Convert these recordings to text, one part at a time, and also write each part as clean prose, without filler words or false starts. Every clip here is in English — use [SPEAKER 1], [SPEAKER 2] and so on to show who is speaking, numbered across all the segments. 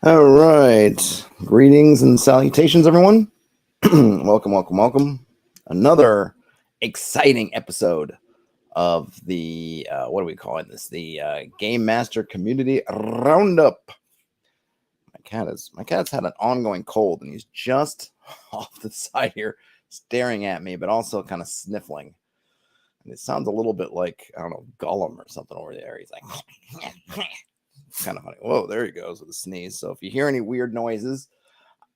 [SPEAKER 1] All right. Greetings and salutations, everyone. welcome. Another exciting episode of the, what do we call it? The Game Master Community Roundup. My cat's had an ongoing cold, and he's just off the side here staring at me, but also kind of sniffling. And it sounds a little bit like, I don't know, Gollum or something over there. He's like, kind of funny. Whoa, there he goes with a sneeze. So if you hear any weird noises,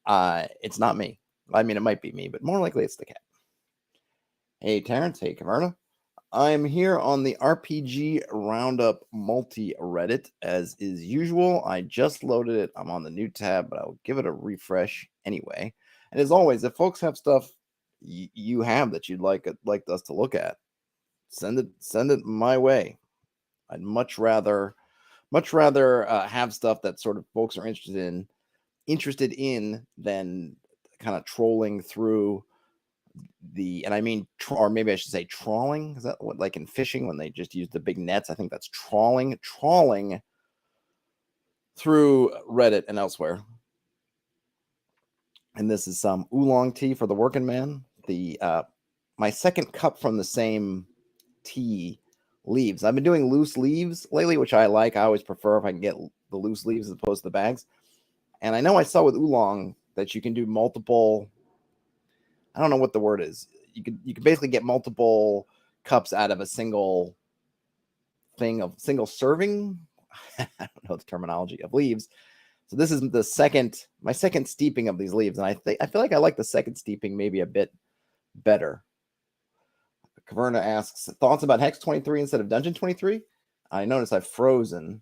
[SPEAKER 1] it's not me. I mean, it might be me, but more likely it's the cat. Hey, Terrence. Hey, Caverna. I'm here on the RPG Roundup multi-Reddit, as is usual. I just loaded it. I'm on the new tab, but I'll give it a refresh anyway. And as always, if folks have stuff you have that you'd like us to look at, send it my way. I'd much rather have stuff that sort of folks are interested in than kind of trolling through and I mean, or maybe I should say trawling. Is that what, like in fishing when they just use the big nets? I think that's trawling through Reddit and elsewhere. And this is some oolong tea for the working man. My second cup from the same tea leaves. I've been doing loose leaves lately, which I like. I always prefer if I can get the loose leaves as opposed to the bags. And I know I saw with oolong that you can do multiple. I don't know what the word is. You could basically get multiple cups out of a single single serving. I don't know the terminology of leaves. So this is my second steeping of these leaves, and I feel like I like the second steeping maybe a bit better. Caverna asks, thoughts about Hex 23 instead of Dungeon 23? I notice I've frozen.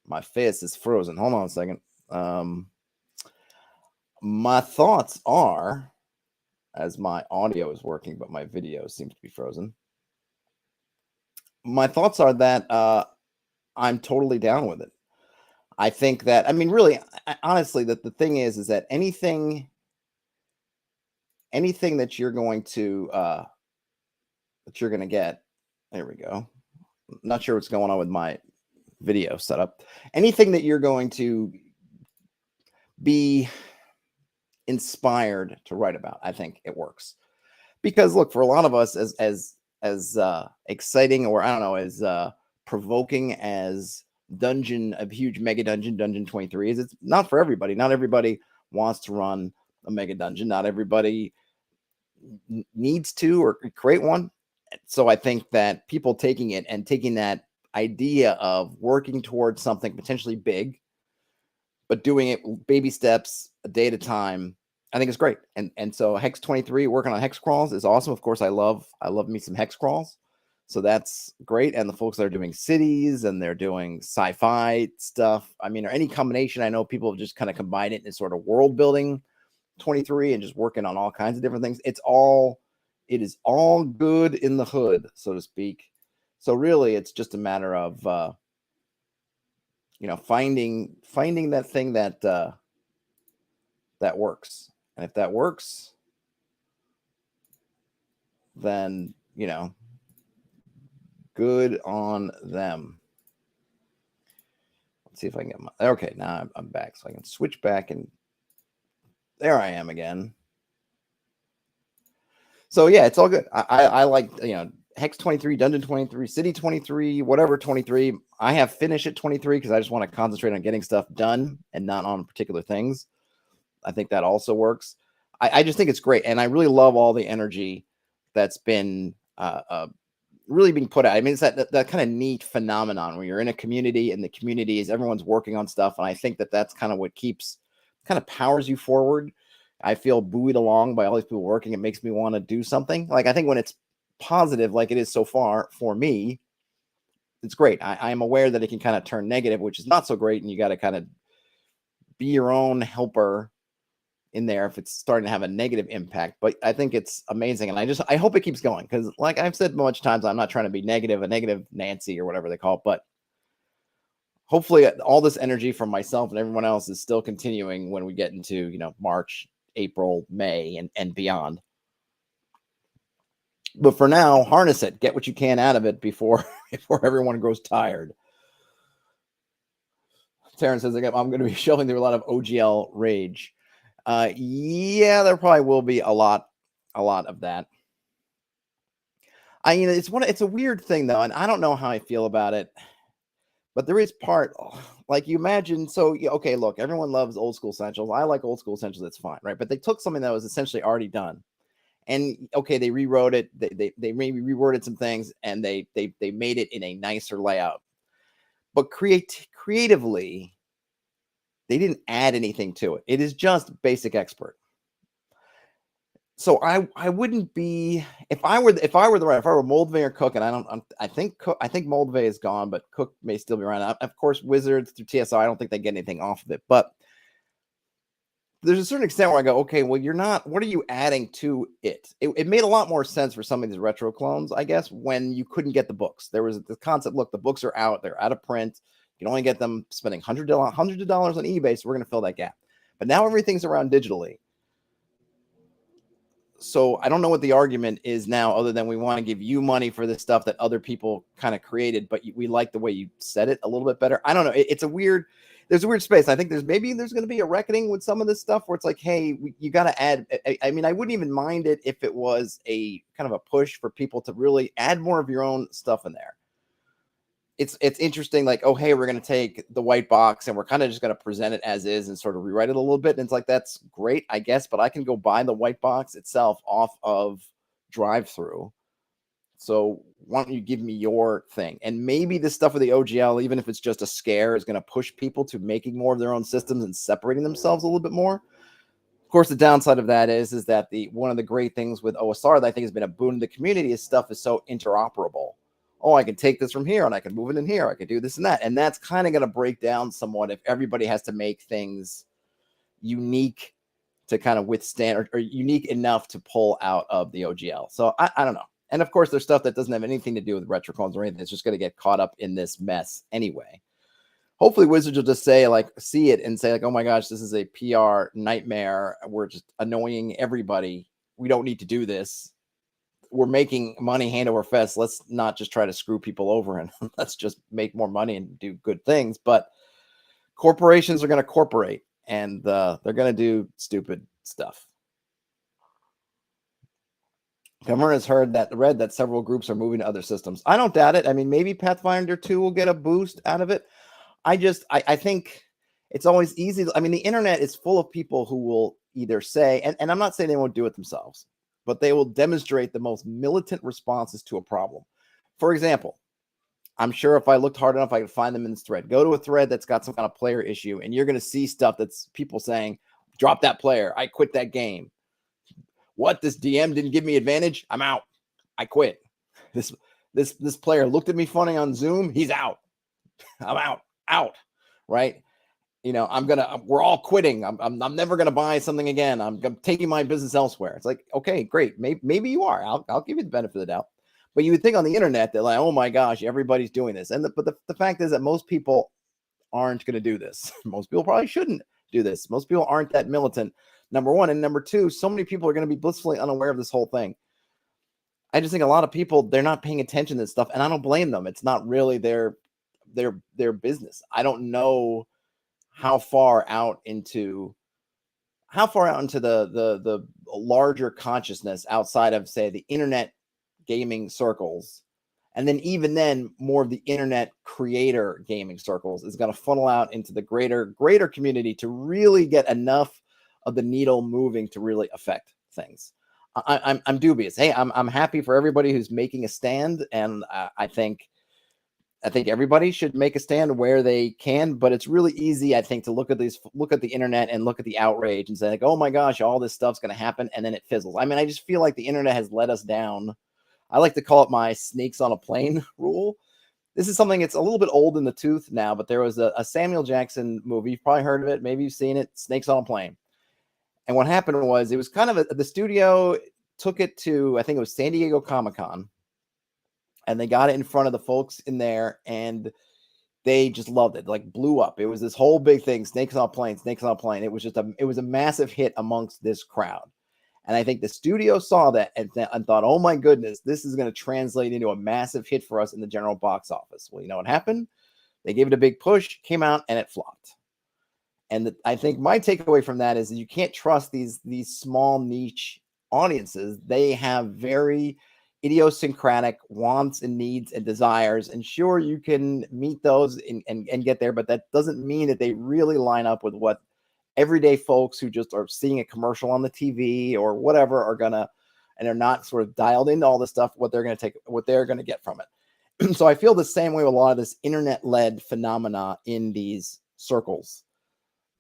[SPEAKER 1] My face is frozen. Hold on a second. My thoughts are, as my audio is working, but my video seems to be frozen. My thoughts are that I'm totally down with it. I think that, I mean, really, honestly, that the thing is that anything that you're going to get, there we go. Not sure what's going on with my video setup. Anything that you're going to be inspired to write about, I think it works. Because look, for a lot of us, as exciting, or I don't know, as provoking as a huge mega dungeon 23 is, it's not for everybody. Not everybody wants to run a mega dungeon. Not everybody needs to or create one. So I think that people taking it and taking that idea of working towards something potentially big, but doing it baby steps, a day at a time, I think it's great. And so Hex 23 working on hex crawls is awesome. Of course, I love me some hex crawls. So that's great. And the folks that are doing cities and they're doing sci-fi stuff, I mean, or any combination, I know people have just kind of combined it in sort of world building 23 and just working on all kinds of different things. It is all good in the hood, so to speak. So really it's just a matter of finding that thing that works. And if that works, then good on them. Let's see if I can get okay, now I'm back, so I can switch back, and there I am again. So yeah, it's all good. I like Hex 23, Dungeon 23, City 23, whatever 23. I have finish at 23 because I just want to concentrate on getting stuff done and not on particular things. I think that also works. I just think it's great, and I really love all the energy that's been really being put out. I mean, it's that kind of neat phenomenon where you're in a community, and the community is everyone's working on stuff, and I think that's kind of what kind of powers you forward. I feel buoyed along by all these people working. It makes me want to do something. Like, I think when it's positive, like it is so far for me, it's great. I'm aware that it can kind of turn negative, which is not so great, and you got to kind of be your own helper in there if it's starting to have a negative impact. But I think it's amazing, and I hope it keeps going, because like I've said much times, I'm not trying to be a negative Nancy or whatever they call it, but hopefully all this energy from myself and everyone else is still continuing when we get into March, April, May, and beyond. But for now, harness it, get what you can out of it before everyone grows tired. Taryn says, again, I'm going to be shelving through a lot of OGL rage. Yeah, there probably will be a lot of that. It's a weird thing though, and I don't know how I feel about it. But there is part, like you imagine, so, okay, look, everyone loves old school essentials. I like old school essentials, that's fine, right? But they took something that was essentially already done. And, okay, they rewrote it. They maybe reworded some things, and they made it in a nicer layout. But creatively, they didn't add anything to it. It is just basic expert. So I wouldn't be, if I were Moldvay or Cook, and I think Moldvay is gone, but Cook may still be around. Of course, Wizards through TSO, I don't think they get anything off of it, but there's a certain extent where I go, okay, well, what are you adding to it? It made a lot more sense for some of these retro clones, I guess, when you couldn't get the books. There was the concept, look, the books are out, they're out of print. You can only get them spending hundreds of dollars on eBay, so we're going to fill that gap. But now everything's around digitally. So I don't know what the argument is now, other than we want to give you money for the stuff that other people kind of created, but we like the way you said it a little bit better. I don't know. There's a weird space. I think there's going to be a reckoning with some of this stuff where it's like, hey, you got to add. I mean, I wouldn't even mind it if it was a kind of a push for people to really add more of your own stuff in there. It's interesting, like, oh, hey, we're going to take the white box and we're kind of just going to present it as is and sort of rewrite it a little bit. And it's like, that's great, I guess, but I can go buy the white box itself off of drive-through. So why don't you give me your thing? And maybe this stuff with the OGL, even if it's just a scare, is going to push people to making more of their own systems and separating themselves a little bit more. Of course, the downside of that is that one of the great things with OSR that I think has been a boon to the community is stuff is so interoperable. Oh, I can take this from here and I can move it in here. I can do this and that. And that's kind of going to break down somewhat if everybody has to make things unique to kind of withstand or unique enough to pull out of the OGL. So I don't know. And of course, there's stuff that doesn't have anything to do with retroclones or anything. It's just going to get caught up in this mess anyway. Hopefully Wizards will just say, like, see it and say, like, oh my gosh, this is a PR nightmare. We're just annoying everybody. We don't need to do this. We're making money hand over fist. Let's not just try to screw people over and let's just make more money and do good things. But corporations are going to corporate and they're going to do stupid stuff. Governor has read that several groups are moving to other systems. I don't doubt it. I mean, maybe Pathfinder 2 will get a boost out of it. I think it's always easy. I mean, the internet is full of people who will either say, and I'm not saying they won't do it themselves, but they will demonstrate the most militant responses to a problem. For example, I'm sure if I looked hard enough, I could find them in this thread. Go to a thread that's got some kind of player issue, and you're going to see stuff that's people saying, drop that player. I quit that game. What? This DM didn't give me advantage? I'm out. I quit. This player looked at me funny on Zoom. He's out. I'm out. Right? We're all quitting. I'm never going to buy something again. I'm taking my business elsewhere. It's like, okay, great. Maybe you are. I'll give you the benefit of the doubt. But you would think on the internet that, like, oh my gosh, everybody's doing this. But the fact is that most people aren't going to do this. Most people probably shouldn't do this. Most people aren't that militant, number one. And number two, so many people are going to be blissfully unaware of this whole thing. I just think a lot of people, they're not paying attention to this stuff. And I don't blame them. It's not really their business. I don't know how far out into the larger consciousness outside of, say, the internet gaming circles, and then even then more of the internet creator gaming circles is going to funnel out into the greater community to really get enough of the needle moving to really affect things. I'm dubious. Hey, I'm happy for everybody who's making a stand, and I think everybody should make a stand where they can, but it's really easy, I think, to look at the internet and look at the outrage and say, like, oh my gosh, all this stuff's going to happen, and then it fizzles. I mean, I just feel like the internet has let us down. I like to call it my snakes on a plane rule. This is something that's a little bit old in the tooth now, but there was a Samuel Jackson movie. You've probably heard of it. Maybe you've seen it, Snakes on a Plane. And what happened was, it was kind of the studio took it to, I think it was San Diego Comic-Con, and they got it in front of the folks in there, and they just loved it. Like, blew up. It was this whole big thing, Snakes on a Plane, Snakes on a Plane. It was a massive hit amongst this crowd. And I think the studio saw that and thought, oh my goodness, this is going to translate into a massive hit for us in the general box office. Well, you know what happened? They gave it a big push, came out, and it flopped. And I think my takeaway from that is that you can't trust these small niche audiences. They have very idiosyncratic wants and needs and desires. And sure, you can meet those and get there, but that doesn't mean that they really line up with what everyday folks who just are seeing a commercial on the TV or whatever are gonna, and they're not sort of dialed into all this stuff, what they're gonna get from it. So I feel the same way with a lot of this internet-led phenomena in these circles.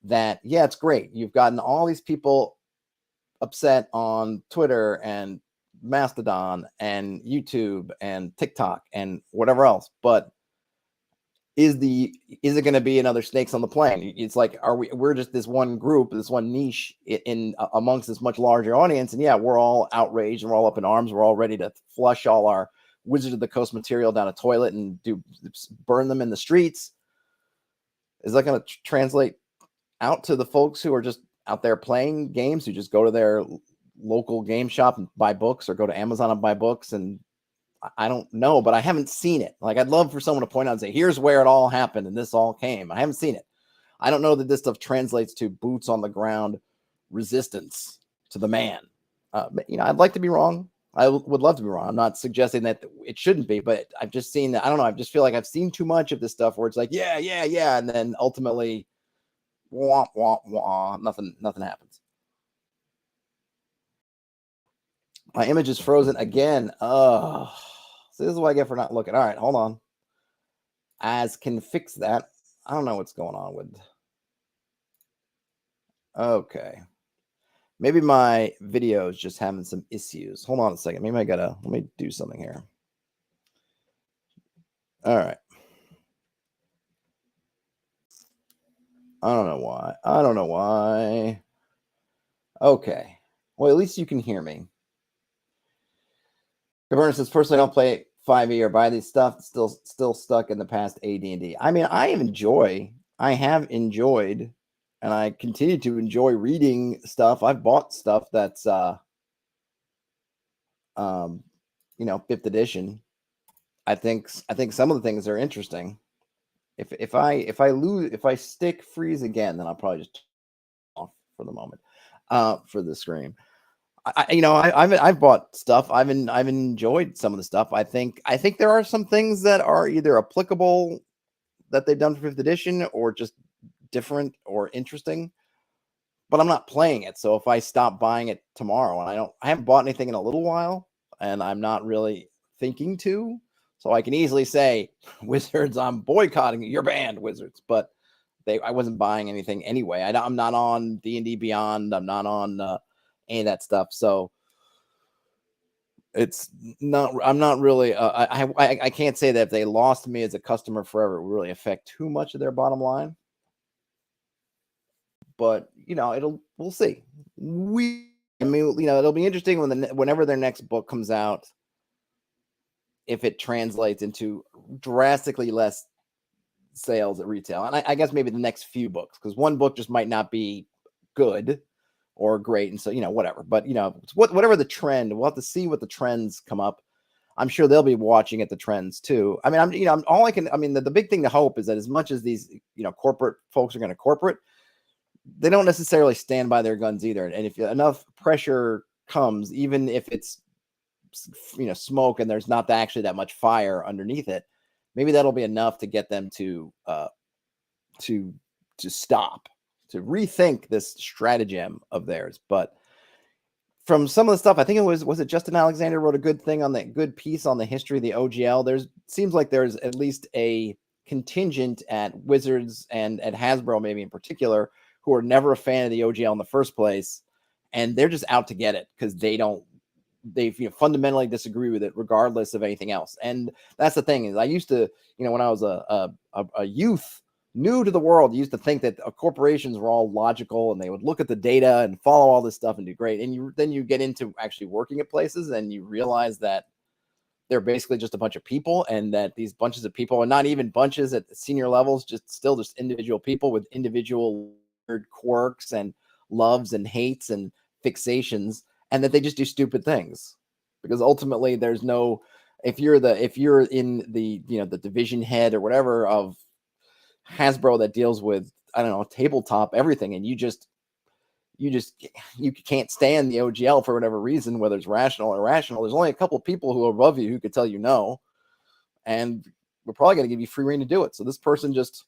[SPEAKER 1] That, yeah, it's great. You've gotten all these people upset on Twitter and Mastodon and YouTube and TikTok and whatever else, but is it going to be another snakes on the plane? It's like, we're just this one group, this one niche in amongst this much larger audience, and yeah, we're all outraged and we're all up in arms. We're all ready to flush all our Wizards of the Coast material down a toilet and burn them in the streets. Is that going to translate out to the folks who are just out there playing games, who just go to their local game shop and buy books, or go to Amazon and buy books? And I don't know, but I haven't seen it. Like, I'd love for someone to point out and say, here's where it all happened and this all came. I haven't seen it. I don't know that this stuff translates to boots on the ground resistance to the man. But, I'd like to be wrong. I would love to be wrong. I'm not suggesting that it shouldn't be, but I've just seen that. I don't know. I just feel like I've seen too much of this stuff where it's like, yeah. And then ultimately, wah, wah, wah, nothing happens. My image is frozen again. Oh, so this is what I get for not looking. All right, hold on. As can fix that. I don't know what's going on with. Okay. Maybe my video is just having some issues. Hold on a second. Maybe let me do something here. All right. I don't know why. Okay. Well, at least you can hear me. Caverna says, personally, I don't play 5e or buy these stuff. Still stuck in the past AD&D. I mean, I have enjoyed, and I continue to enjoy reading stuff. I've bought stuff that's, 5th edition. I think some of the things are interesting. If I stick freeze again, then I'll probably just turn off for the moment, for the stream. I've bought stuff. I've enjoyed some of the stuff. I think there are some things that are either applicable that they've done for 5th edition, or just different or interesting. But I'm not playing it. So if I stop buying it tomorrow, and I haven't bought anything in a little while, and I'm not really thinking to, so I can easily say, Wizards, I'm boycotting you. You're banned, Wizards. But I wasn't buying anything anyway. I'm not on D&D Beyond. I'm not on any of that stuff. So it's not. I'm not really. I can't say that if they lost me as a customer forever, it would really affect too much of their bottom line. But we'll see. It'll be interesting whenever their next book comes out, if it translates into drastically less sales at retail. And I guess maybe the next few books, because one book just might not be good or great, and so whatever. But whatever the trend, we'll have to see what the trends come up. I'm sure they'll be watching at the trends too. I mean, the big thing to hope is that as much as these corporate folks are going to corporate, they don't necessarily stand by their guns either. And if enough pressure comes, even if it's smoke and there's not actually that much fire underneath it, maybe that'll be enough to get them to stop, to rethink this stratagem of theirs. But from some of the stuff, I think it was it Justin Alexander wrote a good piece on the history of the OGL. Seems like there's at least a contingent at Wizards and at Hasbro, maybe in particular, who are never a fan of the OGL in the first place, and they're just out to get it because they fundamentally disagree with it regardless of anything else. And that's the thing, is I used to, when I was a youth new to the world, used to think that corporations were all logical and they would look at the data and follow all this stuff and do great. And then you get into actually working at places and you realize that they're basically just a bunch of people, and that these bunches of people are not even bunches at the senior levels, just individual people with individual quirks and loves and hates and fixations, and that they just do stupid things. Because ultimately there's no, if you're in the the division head or whatever of Hasbro that deals with, I don't know, tabletop everything, and you can't stand the OGL for whatever reason, whether it's rational or irrational. There's only a couple of people who are above you who could tell you no, and we're probably going to give you free reign to do it. So this person just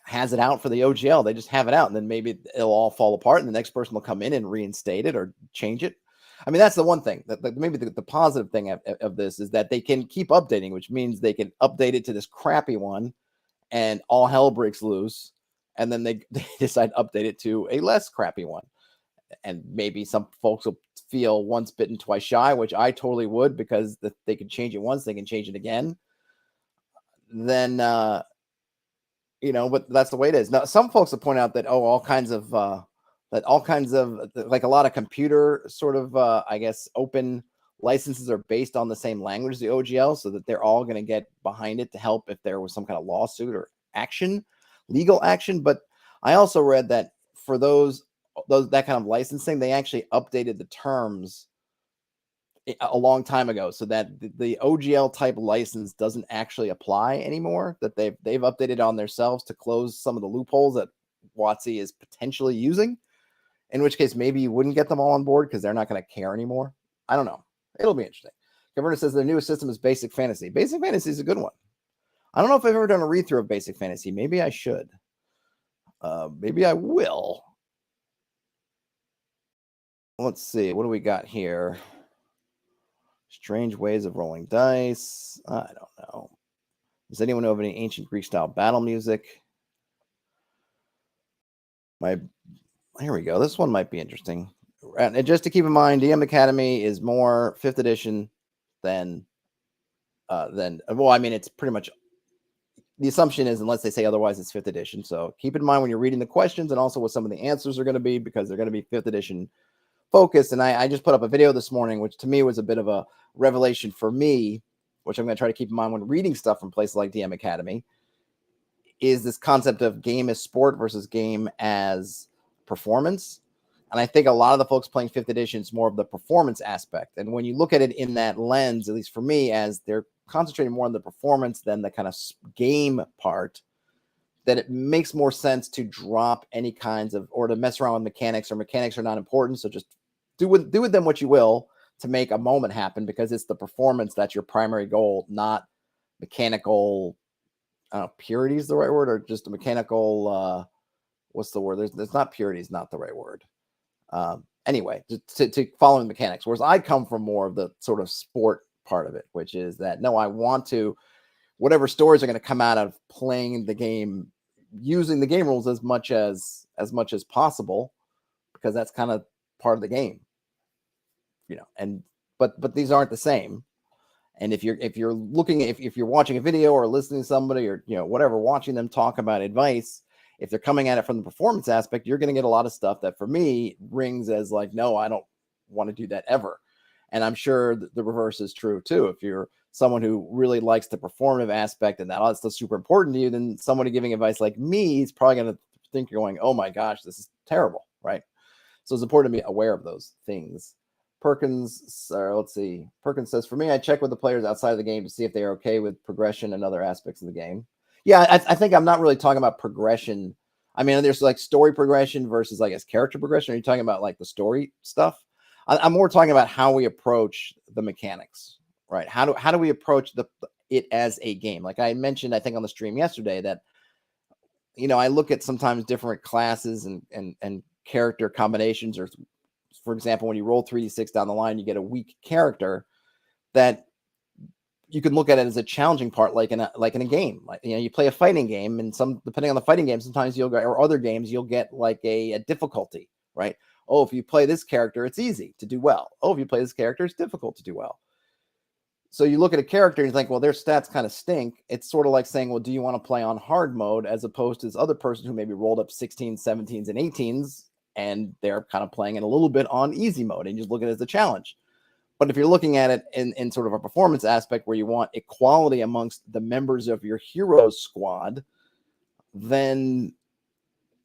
[SPEAKER 1] has it out for the OGL. They just have it out, and then maybe it'll all fall apart, and the next person will come in and reinstate it or change it. I mean, that's the one thing that maybe the positive thing of this is that they can keep updating, which means they can update it to this crappy one, and all hell breaks loose. And then they decide to update it to a less crappy one. And maybe some folks will feel once bitten, twice shy, which I totally would, because they can change it once, they can change it again. Then, but that's the way it is. Now, some folks will point out that, all kinds of, like a lot of computer sort of, I guess, open licenses are based on the same language as the OGL, so that they're all going to get behind it to help if there was some kind of lawsuit or legal action. But I also read that for those that kind of licensing, they actually updated the terms a long time ago, so that the OGL type license doesn't actually apply anymore. That they've updated on themselves to close some of the loopholes that WotC is potentially using. In which case, maybe you wouldn't get them all on board because they're not going to care anymore. I don't know. It'll be interesting. Caverna says the newest system is Basic Fantasy. Basic Fantasy is a good one. I don't know if I've ever done a read-through of Basic Fantasy. Maybe I should. Maybe I will. Let's see. What do we got here? Strange ways of rolling dice. I don't know. Does anyone know of any ancient Greek-style battle music? Here we go. This one might be interesting. And just to keep in mind, DM Academy is more 5th edition than well, I mean, it's pretty much, the assumption is, unless they say otherwise, it's 5th edition. So keep in mind when you're reading the questions and also what some of the answers are going to be, because they're going to be 5th edition focused. And I just put up a video this morning, which to me was a bit of a revelation for me, which I'm going to try to keep in mind when reading stuff from places like DM Academy, is this concept of game as sport versus game as performance. And I think a lot of the folks playing 5th edition is more of the performance aspect. And when you look at it in that lens, at least for me, as they're concentrating more on the performance than the kind of game part, that it makes more sense to drop any kinds of, or to mess around with mechanics, or mechanics are not important. So just do with them what you will to make a moment happen, because it's the performance that's your primary goal, not mechanical, I don't know, purity is the right word, or just a mechanical, what's the word? There's not purity is not the right word. Anyway, to following mechanics. Whereas I come from more of the sort of sport part of it, which is that, no, I want to, whatever stories are going to come out of playing the game, using the game rules as much as possible, because that's kind of part of the game, and, but these aren't the same. And if you're looking, if you're watching a video or listening to somebody, or, whatever, watching them talk about advice, if they're coming at it from the performance aspect, you're going to get a lot of stuff that for me rings as like, no, I don't want to do that ever. And I'm sure the reverse is true too. If you're someone who really likes the performative aspect and that's still super important to you, then somebody giving advice like me is probably going to think you're going, oh my gosh, this is terrible, right? So it's important to be aware of those things. Perkins says, for me, I check with the players outside of the game to see if they are okay with progression and other aspects of the game. Yeah, I think I'm not really talking about progression. I mean, there's like story progression versus, I guess, character progression. Are you talking about like the story stuff? I'm more talking about how we approach the mechanics, right? How do we approach it as a game? Like I mentioned, I think on the stream yesterday, that I look at sometimes different classes and character combinations, or for example, when you roll 3d6 down the line, you get a weak character that you can look at it as a challenging part, like in a game. Like, you play a fighting game, and depending on the fighting game, sometimes you'll get, or other games, you'll get like a difficulty, right? Oh, if you play this character, it's easy to do well. Oh, if you play this character, it's difficult to do well. So you look at a character and you think, well, their stats kind of stink. It's sort of like saying, well, do you want to play on hard mode, as opposed to this other person who maybe rolled up 16s, 17s, and 18s, and they're kind of playing it a little bit on easy mode, and you just look at it as a challenge. But if you're looking at it in sort of a performance aspect, where you want equality amongst the members of your heroes squad, then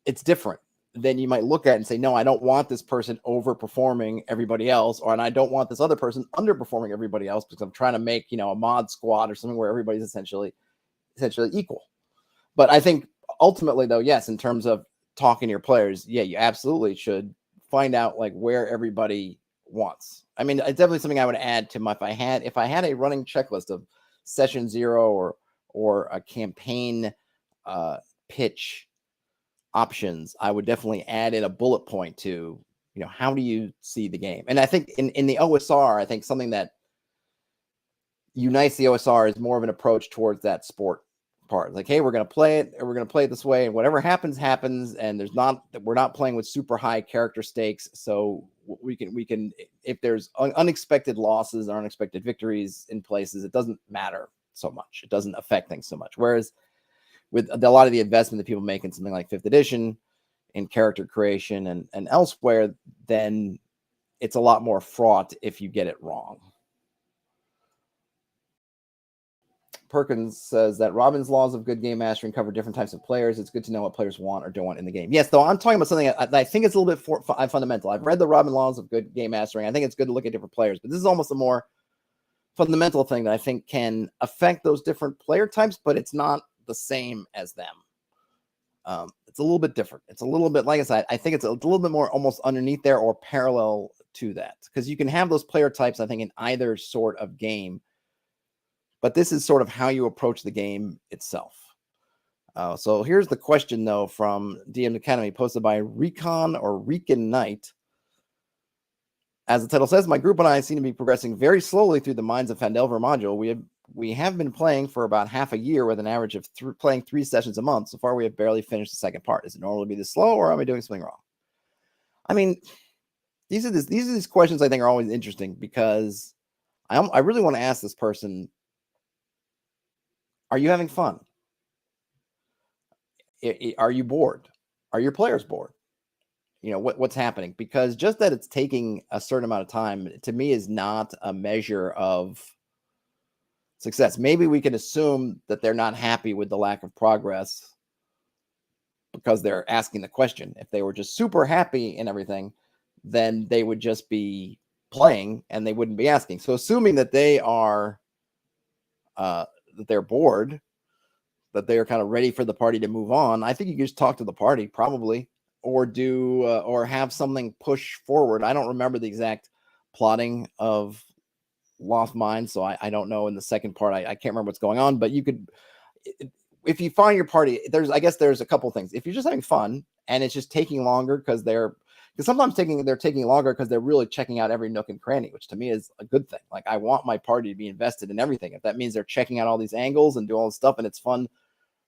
[SPEAKER 1] it's different. Then you might look at it and say, no, I don't want this person overperforming everybody else, and I don't want this other person underperforming everybody else, because I'm trying to make, a mod squad or something where everybody's essentially equal. But I think ultimately, though, yes, in terms of talking to your players, yeah, you absolutely should find out like where everybody wants. I mean, it's definitely something I would add to my if I had a running checklist of session 0 or a campaign pitch options, I would definitely add in a bullet point to, how do you see the game? And I think in the OSR, I think something that unites the OSR is more of an approach towards that sport part. Like, hey, we're going to play it, and we're going to play it this way, and whatever happens, happens. And we're not playing with super high character stakes. So we can, if there's unexpected losses or unexpected victories in places, it doesn't matter so much. It doesn't affect things so much. Whereas with a lot of the investment that people make in something like 5th edition in character creation and elsewhere, then it's a lot more fraught if you get it wrong. Perkins says that Robin's laws of good game mastering cover different types of players. It's good to know what players want or don't want in the game. Yes, though I'm talking about something that I think it's a little bit fundamental. I've read the Robin laws of good game mastering. I think it's good to look at different players, but this is almost a more fundamental thing that I think can affect those different player types, but it's not the same as them. It's a little bit different. It's a little bit, like I said, I think it's a little bit more almost underneath there or parallel to that, because you can have those player types, I think, in either sort of game. But this is sort of how you approach the game itself. So here's the question, though, from DM Academy, posted by Recon Knight. As the title says, my group and I seem to be progressing very slowly through the Minds of Phandelver module. We have been playing for about half a year with an average of playing 3 sessions a month. So far, we have barely finished the second part. Is it normal to be this slow, or am I doing something wrong? I mean, these are these questions I think are always interesting, because I really want to ask this person, are you having fun? Are you bored? Are your players bored? What's happening? Because just that it's taking a certain amount of time, to me, is not a measure of success. Maybe we can assume that they're not happy with the lack of progress because they're asking the question. If they were just super happy and everything, then they would just be playing and they wouldn't be asking. So assuming that they are that they're bored, that they're kind of ready for the party to move on, I think you can just talk to the party, probably, or do or have something push forward. I don't remember the exact plotting of Lost Mine, so I don't know in the second part. I can't remember what's going on, but you could, if you find your party, I guess there's a couple things. If you're just having fun and it's just taking longer because sometimes they're taking longer because they're really checking out every nook and cranny, which to me is a good thing. Like, I want my party to be invested in everything. If that means they're checking out all these angles and doing all this stuff and it's fun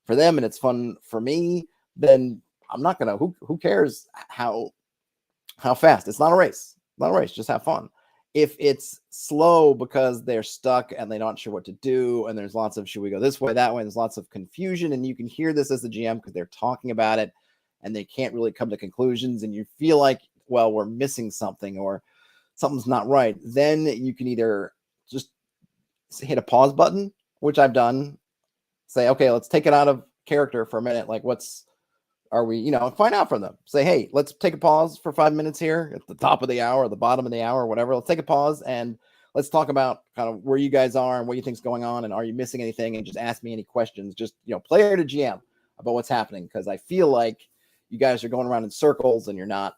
[SPEAKER 1] for them and it's fun for me, then I'm not gonna. Who cares how fast? It's not a race. Not a race. Just have fun. If it's slow because they're stuck and they're not sure what to do, and there's lots of, should we go this way, that way, and there's lots of confusion, and you can hear this as the GM because they're talking about it and they can't really come to conclusions, and you feel like, well, we're missing something or something's not right, then you can either just hit a pause button, which I've done, say, okay, let's take it out of character for a minute. Like, find out from them. Say, hey, let's take a pause for 5 minutes here at the top of the hour, or the bottom of the hour, or whatever. Let's take a pause and let's talk about kind of where you guys are and what you think's going on, and are you missing anything? And just ask me any questions, just, player to GM, about what's happening, because I feel like you guys are going around in circles and you're not.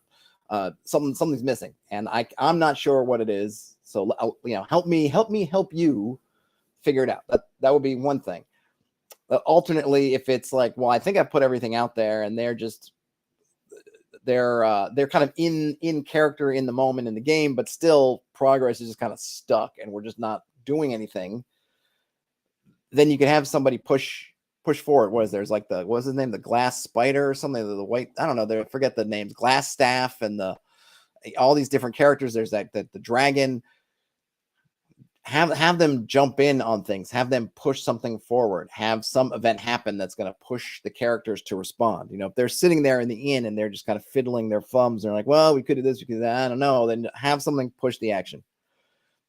[SPEAKER 1] Something's missing, and I'm not sure what it is. So help me help you figure it out. That would be one thing. Alternately, if it's like, well, I think I've put everything out there and they're kind of in character in the moment in the game, but still progress is just kind of stuck and we're just not doing anything, then you can have somebody push forward. There's like what's his name? The glass spider or something, the white, I don't know, I forget the names, glass staff, and all these different characters. There's the dragon. Have them jump in on things, have them push something forward, have some event happen that's going to push the characters to respond. If they're sitting there in the inn and they're just kind of fiddling their thumbs, and they're like, well, we could do this, we could do that, I don't know, then have something push the action.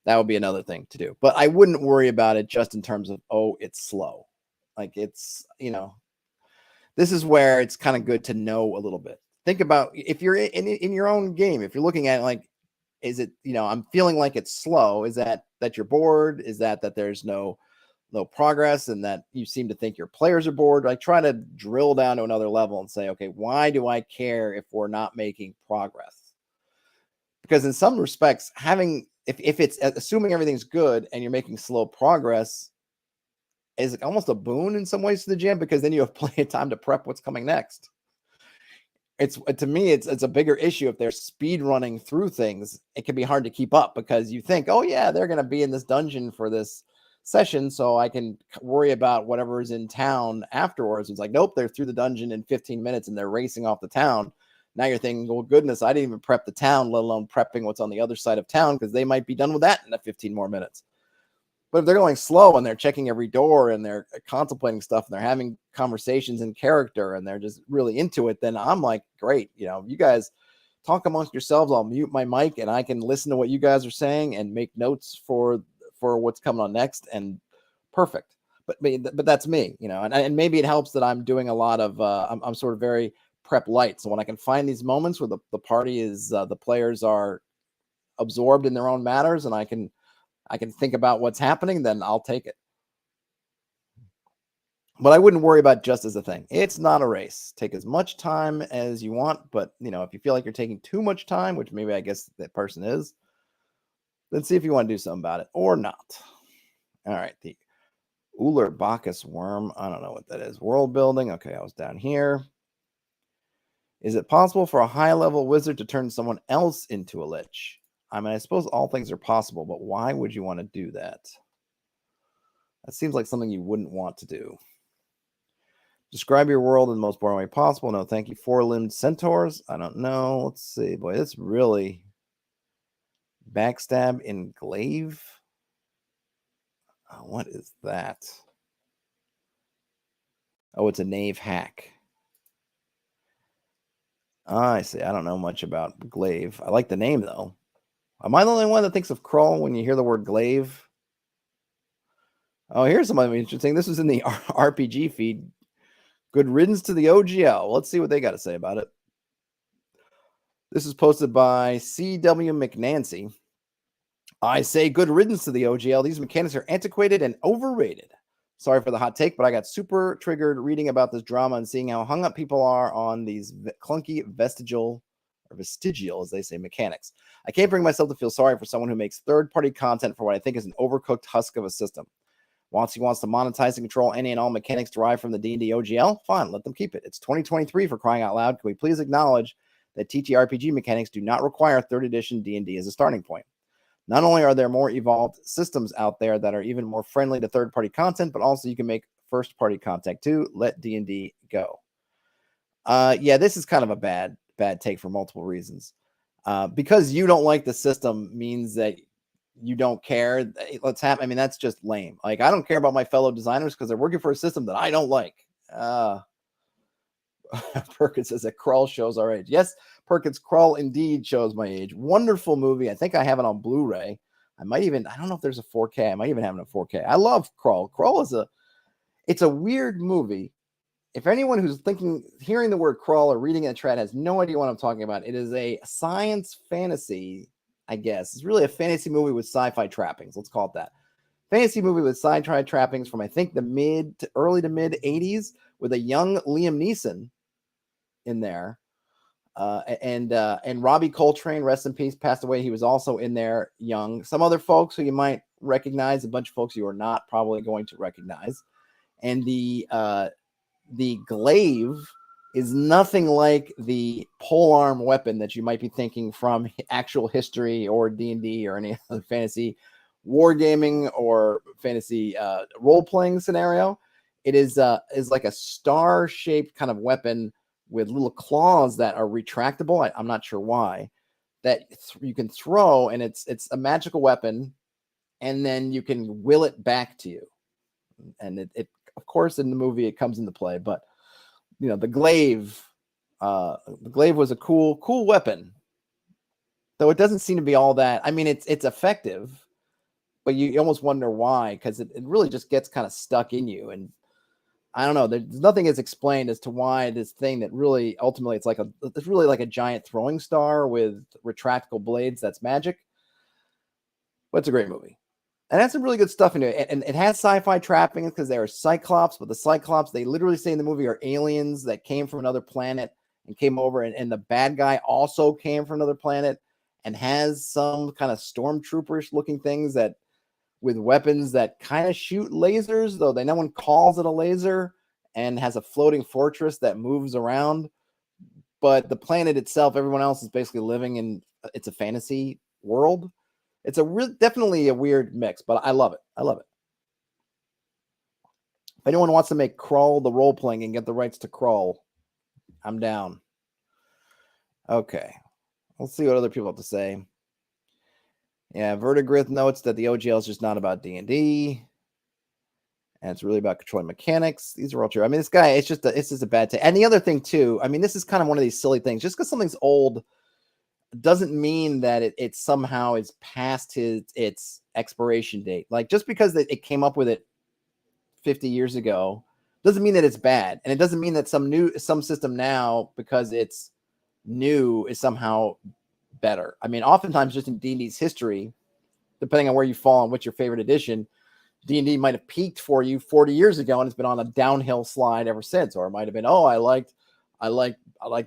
[SPEAKER 1] That would be another thing to do. But I wouldn't worry about it just in terms of, oh, it's slow. Like, it's, this is where it's kind of good to know a little bit. Think about if you're in your own game, if you're looking at it, like, is it, I'm feeling like it's slow. Is that you're bored? Is that there's no low progress and that you seem to think your players are bored. I try to drill down to another level and say, okay, why do I care if we're not making progress? Because in some respects, if it's assuming everything's good and you're making slow progress is almost a boon in some ways to the GM, because then you have plenty of time to prep what's coming next. It's to me, it's a bigger issue if they're speed running through things. It can be hard to keep up because you think, oh yeah, they're going to be in this dungeon for this session, so I can worry about whatever is in town afterwards. It's like, nope, they're through the dungeon in 15 minutes and they're racing off the town. Now you're thinking, well, goodness, I didn't even prep the town, let alone prepping what's on the other side of town, because they might be done with that in 15 more minutes. But if they're going slow and they're checking every door and they're contemplating stuff and they're having conversations in character and they're just really into it, then I'm like, great, you guys talk amongst yourselves. I'll mute my mic and I can listen to what you guys are saying and make notes for what's coming on next. And perfect. But that's me, and maybe it helps that I'm doing a lot of, I'm sort of very prep light. So when I can find these moments where the party is, the players are absorbed in their own matters and I can think about what's happening, then I'll take it. But I wouldn't worry about just as a thing. It's not a race. Take as much time as you want, but if you feel like you're taking too much time, which maybe I guess that person is, then see if you want to do something about it or not. All right, the Uller Bacchus worm. I don't know what that is. World building. Okay, I was down here. Is it possible for a high-level wizard to turn someone else into a lich? I mean, I suppose all things are possible, but why would you want to do that? That seems like something you wouldn't want to do. Describe your world in the most boring way possible. No, thank you. Four-limbed centaurs? I don't know. Let's see. Boy, that's really backstab in glaive. Oh, what is that? Oh, it's a knave hack. I see. I don't know much about glaive. I like the name, though. Am I the only one that thinks of crawl when you hear the word glaive? Oh, here's something interesting. This is in the RPG feed. Good riddance to the OGL. Let's see what they got to say about it. This is posted by C.W. McNancy. I say good riddance to the OGL. These mechanics are antiquated and overrated. Sorry for the hot take, but I got super triggered reading about this drama and seeing how hung up people are on these clunky vestigial, as they say, mechanics. I can't bring myself to feel sorry for someone who makes third-party content for what I think is an overcooked husk of a system. Once he wants to monetize and control any and all mechanics derived from the D&D OGL, fine, let them keep it. It's 2023 for crying out loud. Can we please acknowledge that TTRPG mechanics do not require 3rd edition D&D as a starting point? Not only are there more evolved systems out there that are even more friendly to third-party content, but also you can make first-party content too. Let D&D go. Yeah, this is kind of a bad take for multiple reasons. Because you don't like the system means that you don't care. Let's have. I mean, that's just lame. Like, I don't care about my fellow designers because they're working for a system that I don't like. Perkins says that Crawl shows our age. Yes, Perkins, Crawl indeed shows my age. Wonderful movie. I think I have it on Blu-ray. I don't know if there's a 4K. I might even have it in 4K. I love Crawl. Crawl it's a weird movie. If anyone who's hearing the word Crawl or reading it in the chat has no idea what I'm talking about, it is a science fantasy, I guess. It's really a fantasy movie with sci-fi trappings. Let's call it that. Fantasy movie with sci-fi trappings from, I think, the early to mid 80s with a young Liam Neeson in there. And Robbie Coltrane, rest in peace, passed away. He was also in there young. Some other folks who you might recognize, a bunch of folks you are not probably going to recognize. And the glaive is nothing like the polearm weapon that you might be thinking from actual history or D&D or any other fantasy wargaming or fantasy role-playing scenario. It is like a star-shaped kind of weapon with little claws that are retractable. I'm not sure why. That you can throw, and it's a magical weapon, and then you can will it back to you. And it of course, in the movie, it comes into play, but the glaive was a cool weapon, though it doesn't seem to be all that. I mean, it's effective, but you almost wonder why, because it really just gets kind of stuck in you. And I don't know, there's nothing is explained as to why this thing that really ultimately it's really like a giant throwing star with retractable blades. That's magic, but it's a great movie. And that's some really good stuff in it. And it has sci-fi trappings because they are Cyclops, but the Cyclops, they literally say in the movie, are aliens that came from another planet and came over. And the bad guy also came from another planet and has some kind of stormtrooperish looking things that with weapons that kind of shoot lasers, though no one calls it a laser, and has a floating fortress that moves around. But the planet itself, everyone else is basically living in, it's a fantasy world. It's definitely a weird mix, but I love it. I love it. If anyone wants to make Crawl the role playing and get the rights to Crawl, I'm down. Okay, let's see what other people have to say. Yeah, Vertigrith notes that the OGL is just not about D&D, and it's really about controlling mechanics. These are all true. I mean, this guy, it's just a bad take. And the other thing too, I mean, this is kind of one of these silly things. Just because something's old doesn't mean that it somehow is past its expiration date. Like, just because it came up with it 50 years ago doesn't mean that it's bad, and it doesn't mean that some system now, because it's new, is somehow better. I mean, oftentimes just in D&D's history, depending on where you fall and what's your favorite edition, D&D might have peaked for you 40 years ago and it's been on a downhill slide ever since. Or it might have been, oh, I liked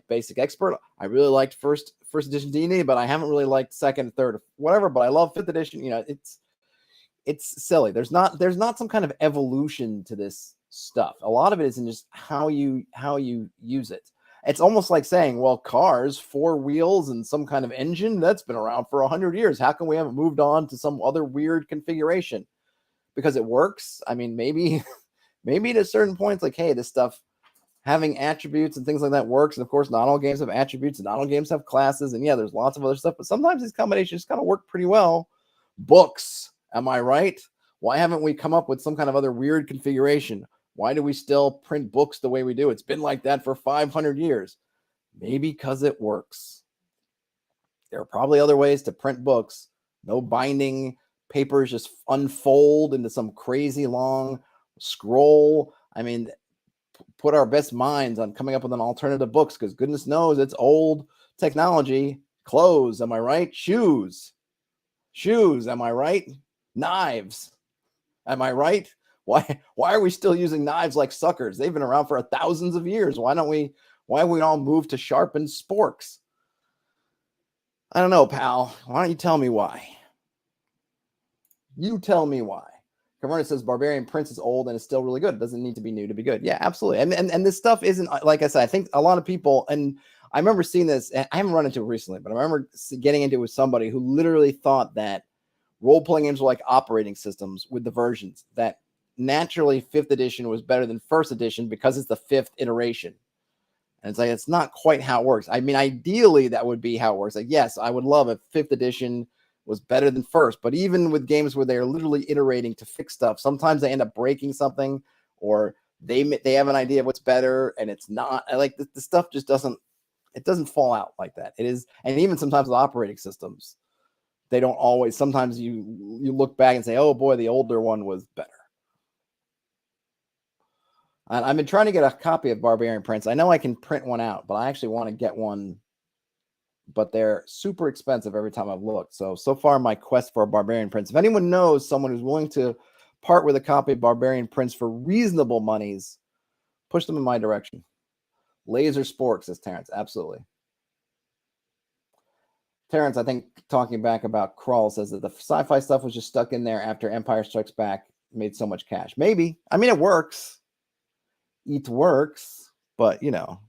[SPEAKER 1] Basic Expert. I really liked first edition D&D, but I haven't really liked second, third, or whatever. But I love fifth edition. You know, it's silly. There's not some kind of evolution to this stuff. A lot of it is in just how you use it. It's almost like saying, well, cars, 4 wheels and some kind of engine, that's been around for 100 years. How come we haven't moved on to some other weird configuration? Because it works. I mean, maybe at a certain point, like, hey, this stuff having attributes and things like that works. And of course, not all games have attributes and not all games have classes. And yeah, there's lots of other stuff, but sometimes these combinations kind of work pretty well. Books, am I right? Why haven't we come up with some kind of other weird configuration? Why do we still print books the way we do? It's been like that for 500 years. Maybe because it works. There are probably other ways to print books. No binding, papers just unfold into some crazy long scroll. I mean, put our best minds on coming up with an alternative books, because goodness knows it's old technology. Clothes, am I right? Shoes, am I right? Knives, am I right? Why are we still using knives like suckers? They've been around for thousands of years. Why have we all moved to sharpened sporks? I don't know, pal. Why don't you tell me why? You tell me why. Caverna says Barbarian Prince is old and is still really good. It doesn't need to be new to be good. Yeah, absolutely. And this stuff isn't, like I said, I think a lot of people, and I remember seeing this, I haven't run into it recently, but I remember getting into it with somebody who literally thought that role-playing games were like operating systems with the versions, that naturally 5th edition was better than 1st edition because it's the 5th iteration. And it's like, it's not quite how it works. I mean, ideally, that would be how it works. Like, yes, I would love if 5th edition was better than 1st, but even with games where they're literally iterating to fix stuff, sometimes they end up breaking something, or they have an idea of what's better and it's not. Like, the stuff just doesn't fall out like that. It is, and even sometimes with operating systems, they don't always. Sometimes you look back and say, oh boy, the older one was better. And I've been trying to get a copy of Barbarian Prince. I know I can print one out, but I actually want to get one. But they're super expensive every time I've looked. So far, my quest for a Barbarian Prince. If anyone knows someone who's willing to part with a copy of Barbarian Prince for reasonable monies, push them in my direction. Laser Spork, says Terrence. Absolutely. Terrence, I think, talking back about Crawl, says that the sci-fi stuff was just stuck in there after Empire Strikes Back made so much cash. Maybe. I mean, it works. It works, but, you know,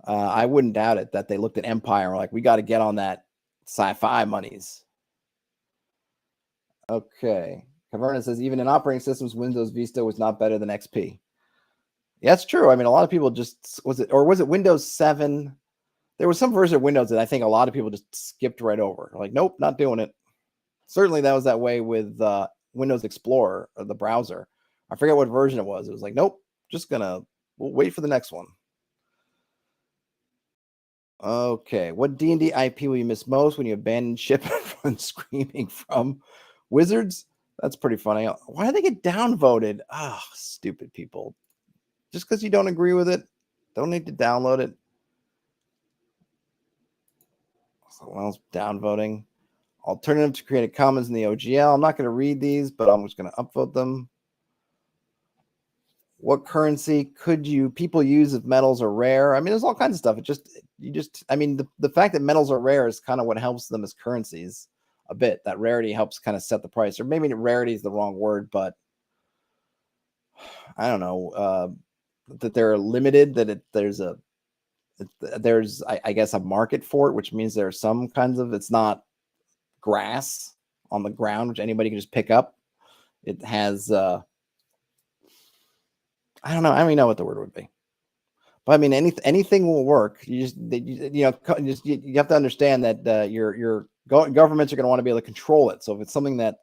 [SPEAKER 1] I wouldn't doubt it that they looked at Empire and were like, we got to get on that sci-fi monies. Okay. Caverna says, even in operating systems, Windows Vista was not better than XP. Yeah, that's true. I mean, a lot of people just, was it Windows 7? There was some version of Windows that I think a lot of people just skipped right over. Like, nope, not doing it. Certainly that was that way with Windows Explorer, or the browser. I forget what version it was. It was like, nope, we'll wait for the next one. Okay, what D&D IP will you miss most when you abandon ship and screaming from wizards? That's pretty funny. Why do they get downvoted? Ah, oh, stupid people. Just because you don't agree with it, don't need to download it. Someone else downvoting. Alternative to created commons in the OGL. I'm not going to read these, but I'm just going to upvote them. What currency could people use if metals are rare? I mean, there's all kinds of stuff. I mean, the fact that metals are rare is kind of what helps them as currencies a bit. That rarity helps kind of set the price, or maybe rarity is the wrong word, but I don't know, that they're limited, that there's I guess a market for it, which means there are some kinds of, it's not grass on the ground, which anybody can just pick up. It has, I don't know. I don't even know what the word would be. But I mean, anything will work. You have to understand that your governments are going to want to be able to control it. So if it's something that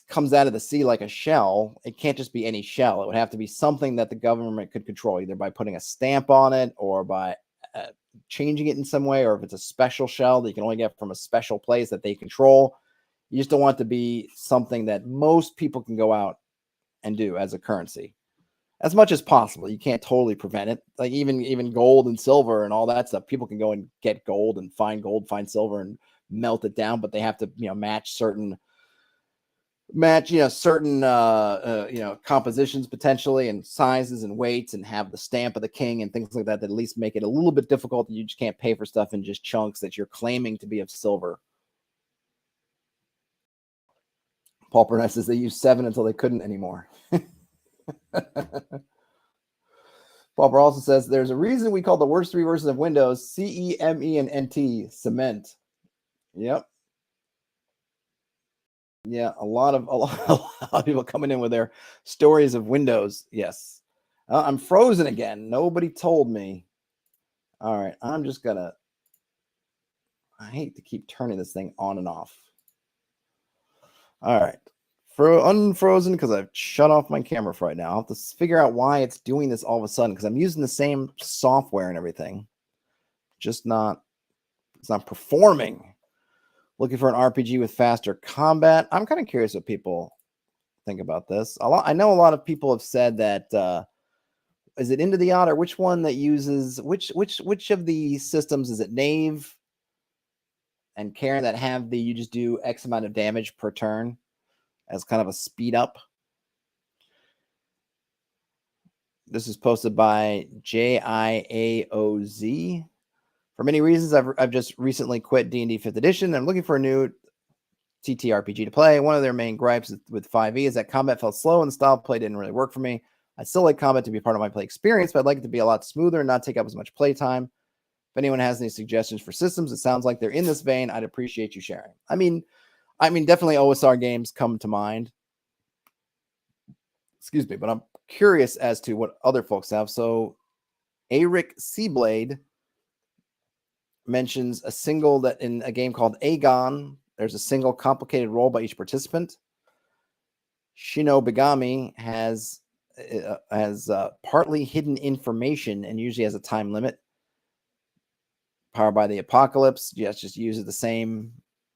[SPEAKER 1] comes out of the sea like a shell, it can't just be any shell. It would have to be something that the government could control, either by putting a stamp on it or by changing it in some way, or if it's a special shell that you can only get from a special place that they control. You just don't want it to be something that most people can go out and do as a currency. As much as possible. You can't totally prevent it. Like even gold and silver and all that stuff, people can go and get gold, find silver and melt it down, but they have to, match certain compositions potentially, and sizes and weights, and have the stamp of the king and things like that at least make it a little bit difficult. You just can't pay for stuff in just chunks that you're claiming to be of silver. Paul Burnett says they used 7 until they couldn't anymore. Paul also says there's a reason we call the worst 3 versions of Windows CEME and NT cement. Yep. Yeah, a lot of people coming in with their stories of Windows. Yes. I'm frozen again. Nobody told me. All right, I'm just gonna. I hate to keep turning this thing on and off. All right, unfrozen because I've shut off my camera for right now. I'll have to figure out why it's doing this all of a sudden, because I'm using the same software and everything. It's not performing. Looking for an RPG with faster combat. I'm kind of curious what people think about this. I know a lot of people have said that. Is it Into the Odd, or which one that uses which of the systems? Is it Knave and Karen that have you just do X amount of damage per turn as kind of a speed up? This is posted by JIAOZ. For many reasons, I've just recently quit D&D 5th edition. I'm looking for a new TTRPG to play. One of their main gripes with 5e is that combat felt slow and the style of play didn't really work for me. I still like combat to be part of my play experience, but I'd like it to be a lot smoother and not take up as much play time. If anyone has any suggestions for systems, it sounds like they're in this vein. I'd appreciate you sharing. I mean, definitely OSR games come to mind. Excuse me, but I'm curious as to what other folks have. So, Eric Seablade mentions a single that in a game called Aegon, there's a single complicated roll by each participant. Shinobigami has partly hidden information and usually has a time limit. Powered by the Apocalypse, yes, just uses the same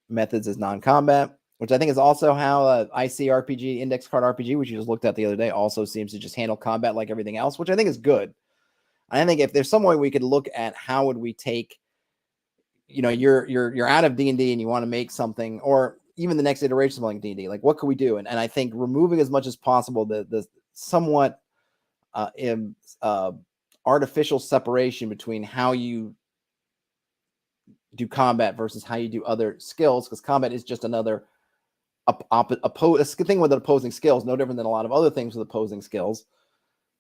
[SPEAKER 1] methods as non-combat, which I think is also how ICRPG, Index Card RPG, which you just looked at the other day, also seems to just handle combat like everything else, which I think is good. I think if there's some way we could look at how would we take, you're out of D&D and you want to make something, or even the next iteration of like D&D, like what could we do? And I think removing as much as possible the somewhat artificial separation between how you do combat versus how you do other skills, because combat is just another thing with opposing skills, no different than a lot of other things with opposing skills.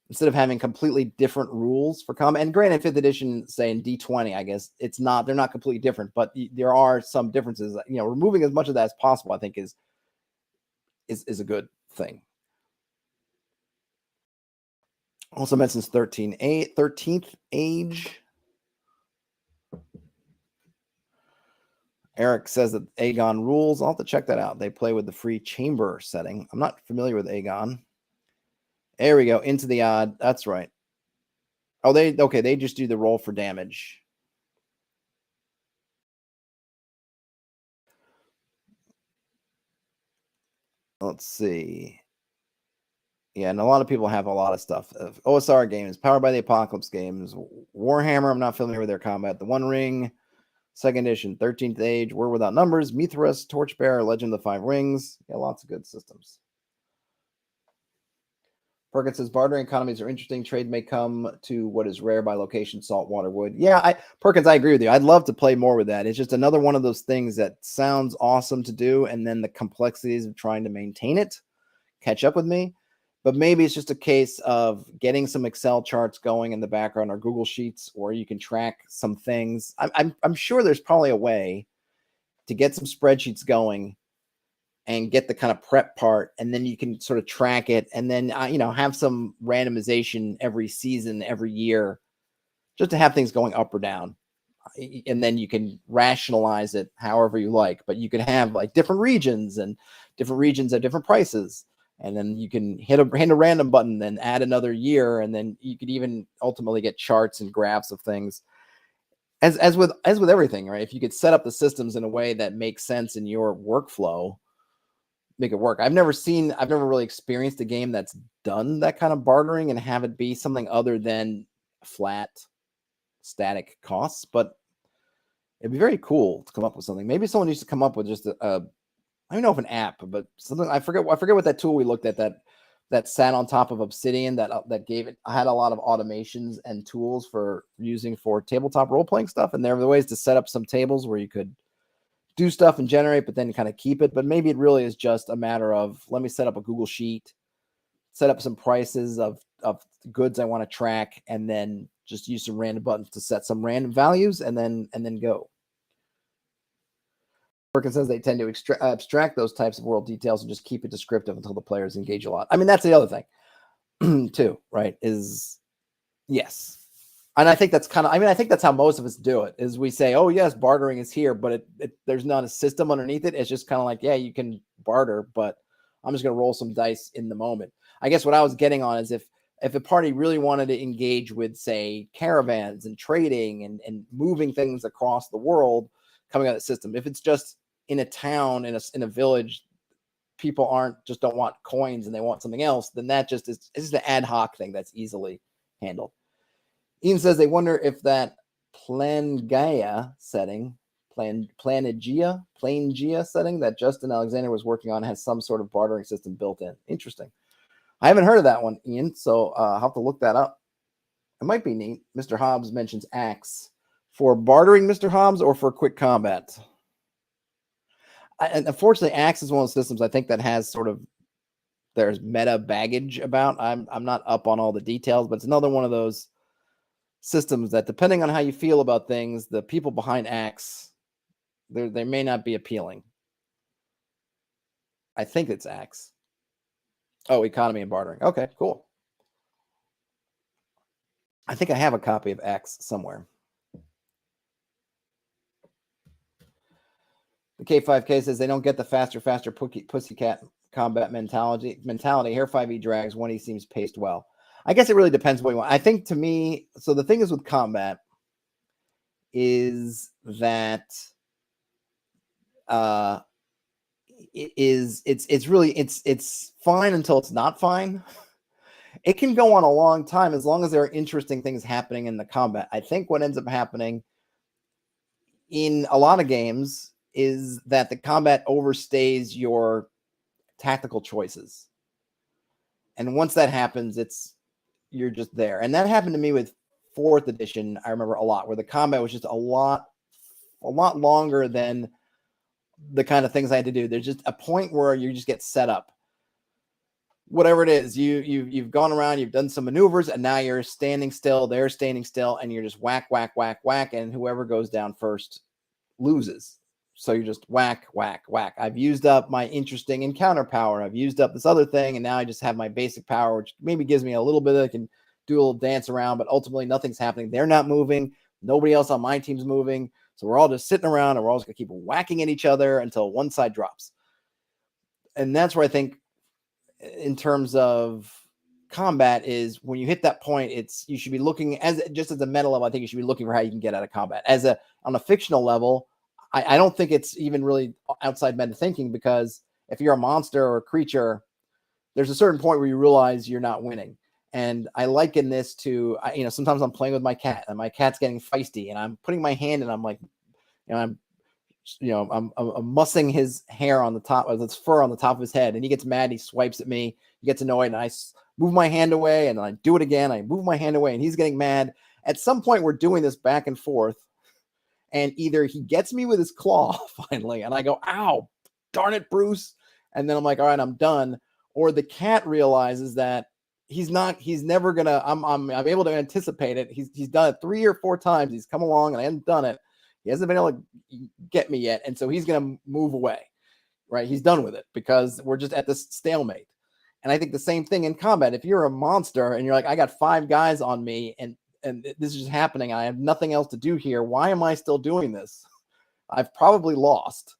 [SPEAKER 1] Instead of having completely different rules for combat, and granted, 5th edition, say in D20, I guess they're not completely different, but there are some differences. Removing as much of that as possible, I think is a good thing. Also mentions 13th Age. Eric says that Aegon rules. I'll have to check that out. They play with the free chamber setting. I'm not familiar with Aegon. There we go. Into the Odd. That's right. Oh, they just do the roll for damage. Let's see. Yeah, and a lot of people have a lot of stuff. OSR games, Powered by the Apocalypse games, Warhammer. I'm not familiar with their combat. The One Ring, Second edition, 13th Age, Word Without Numbers, Mithras, Torchbearer, Legend of the Five Rings. Yeah, lots of good systems. Perkins says bartering economies are interesting. Trade may come to what is rare by location, salt, water, wood. Yeah, Perkins, I agree with you. I'd love to play more with that. It's just another one of those things that sounds awesome to do, and then the complexities of trying to maintain it catch up with me. But maybe it's just a case of getting some Excel charts going in the background or Google Sheets, or you can track some things. I'm sure there's probably a way to get some spreadsheets going and get the kind of prep part, and then you can sort of track it, and then have some randomization every season, every year, just to have things going up or down, and then you can rationalize it however you like. But you can have like different regions, and different regions have different prices, and then you can hit a random button and add another year, and then you could even ultimately get charts and graphs of things. As with everything, right? If you could set up the systems in a way that makes sense in your workflow, make it work. I've never really experienced a game that's done that kind of bartering and have it be something other than flat static costs, but it'd be very cool to come up with something. Maybe someone needs to come up with just I don't know if an app, but something. I forget what that tool we looked at that sat on top of Obsidian that had a lot of automations and tools for using for tabletop role-playing stuff. And there were ways to set up some tables where you could do stuff and generate, but then kind of keep it. But maybe it really is just a matter of, let me set up a Google Sheet, set up some prices of goods I want to track, and then just use some random buttons to set some random values, and then go. Perkins says they tend to abstract those types of world details and just keep it descriptive until the players engage a lot. I mean, that's the other thing too, right? Is yes. And I think that's I think that's how most of us do it, is we say, oh yes, bartering is here, but there's not a system underneath it. It's just kind of like, yeah, you can barter, but I'm just going to roll some dice in the moment. I guess what I was getting on is if a party really wanted to engage with, say, caravans and trading and moving things across the world, coming out of the system, if it's just in a town, in a village, people don't want coins and they want something else, then that just is just an ad hoc thing that's easily handled. Ian says they wonder if that Plangaea setting, Planagea setting that Justin Alexander was working on has some sort of bartering system built in. Interesting. I haven't heard of that one, Ian, so I'll have to look that up. It might be neat. Mr. Hobbs mentions Axe. For bartering, Mr. Hobbs, or for quick combat? And unfortunately, Axe is one of those systems I think that has sort of, there's meta baggage about. I'm not up on all the details, but it's another one of those systems that, depending on how you feel about things, the people behind Axe, they may not be appealing. I think it's Axe. Oh, economy and bartering. Okay, cool. I think I have a copy of Axe somewhere. The K5K says they don't get the faster pussycat combat mentality. Here 5e drags, 1e seems paced well. I guess it really depends what you want. I think, to me, so the thing is with combat is that it's fine until it's not fine. It can go on a long time as long as there are interesting things happening in the combat. I think what ends up happening in a lot of games is that the combat overstays your tactical choices. And once that happens, you're just there. And that happened to me with 4th edition, I remember a lot, where the combat was just a lot longer than the kind of things I had to do. There's just a point where you just get set up. Whatever it is, you've gone around, you've done some maneuvers, and now you're standing still, they're standing still, and you're just whack, whack, whack, whack, and whoever goes down first loses. So you're just whack, whack, whack. I've used up my interesting encounter power. I've used up this other thing, and now I just have my basic power, which maybe gives me a little bit. I can do a little dance around, but ultimately nothing's happening. They're not moving. Nobody else on my team's moving. So we're all just sitting around, and we're all just going to keep whacking at each other until one side drops. And that's where I think, in terms of combat, is when you hit that point, you should be looking as a meta level. I think you should be looking for how you can get out of combat. On a fictional level, I don't think it's even really outside meta thinking, because if you're a monster or a creature, there's a certain point where you realize you're not winning. And I liken this to, sometimes I'm playing with my cat and my cat's getting feisty, and I'm putting my hand and I'm like, I'm mussing his hair on the top of his fur on the top of his head, and he gets mad. He swipes at me. He gets annoyed, and I move my hand away, and I do it again. I move my hand away, and he's getting mad. At some point, we're doing this back and forth, and either he gets me with his claw finally, and I go, "Ow, darn it, Bruce!" And then I'm like, "All right, I'm done." Or the cat realizes that he's never gonna. I'm able to anticipate it. He's done it 3 or 4 times. He's come along, and I haven't done it. He hasn't been able to get me yet, and so he's going to move away, right? He's done with it because we're just at this stalemate. And I think the same thing in combat. If you're a monster and you're like, I got 5 guys on me, and this is just happening, I have nothing else to do here. Why am I still doing this? I've probably lost.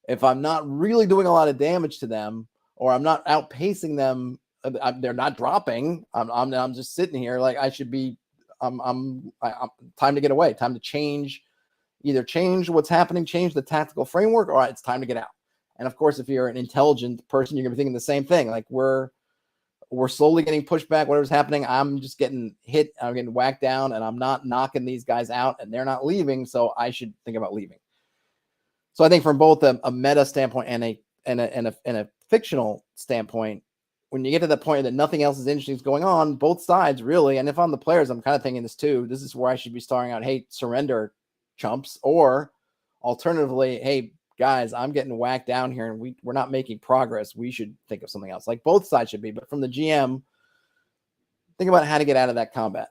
[SPEAKER 1] If I'm not really doing a lot of damage to them, or I'm not outpacing them, they're not dropping. I'm just sitting here like I should be. I'm time to get away. Time to change. Either change what's happening, change the tactical framework, or it's time to get out. And of course, if you're an intelligent person, you're gonna be thinking the same thing. Like we're slowly getting pushed back, whatever's happening. I'm just getting hit, I'm getting whacked down, and I'm not knocking these guys out, and they're not leaving, so I should think about leaving. So I think from both a meta standpoint and a fictional standpoint, when you get to the point that nothing else is interesting is going on, both sides really, and if I'm the players, I'm kind of thinking this too. This is where I should be starting out, hey, surrender, chumps, or alternatively, hey guys, I'm getting whacked down here and we're not making progress. We should think of something else. Like both sides should be, but from the GM, think about how to get out of that combat,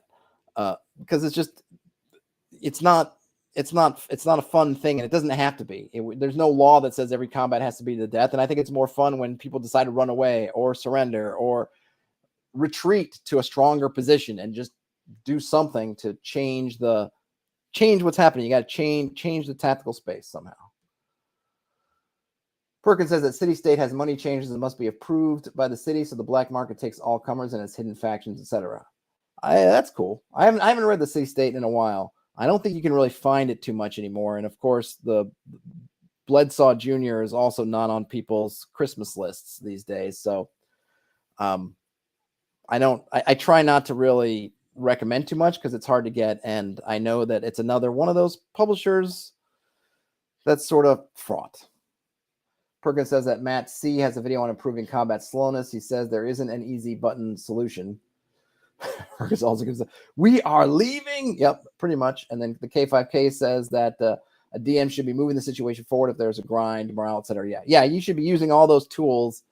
[SPEAKER 1] because it's not a fun thing, and it doesn't have to be. There's no law that says every combat has to be to death, and I think it's more fun when people decide to run away or surrender or retreat to a stronger position and just do something to change what's happening. You got to change the tactical space somehow. Perkins says that city state has money changes and must be approved by the city, so the black market takes all comers and its hidden factions, etc. That's cool. I haven't read the city state in a while. I don't think you can really find it too much anymore. And of course, the Bledsaw Jr. is also not on people's Christmas lists these days. So I try not to really recommend too much because it's hard to get. And I know that it's another one of those publishers that's sort of fraught. Perkins says that Matt C has a video on improving combat slowness. He says there isn't an easy button solution. Perkins also gives we are leaving. Yep, pretty much. And then the K5K says that a DM should be moving the situation forward if there's a grind, morale, etc. Yeah, you should be using all those tools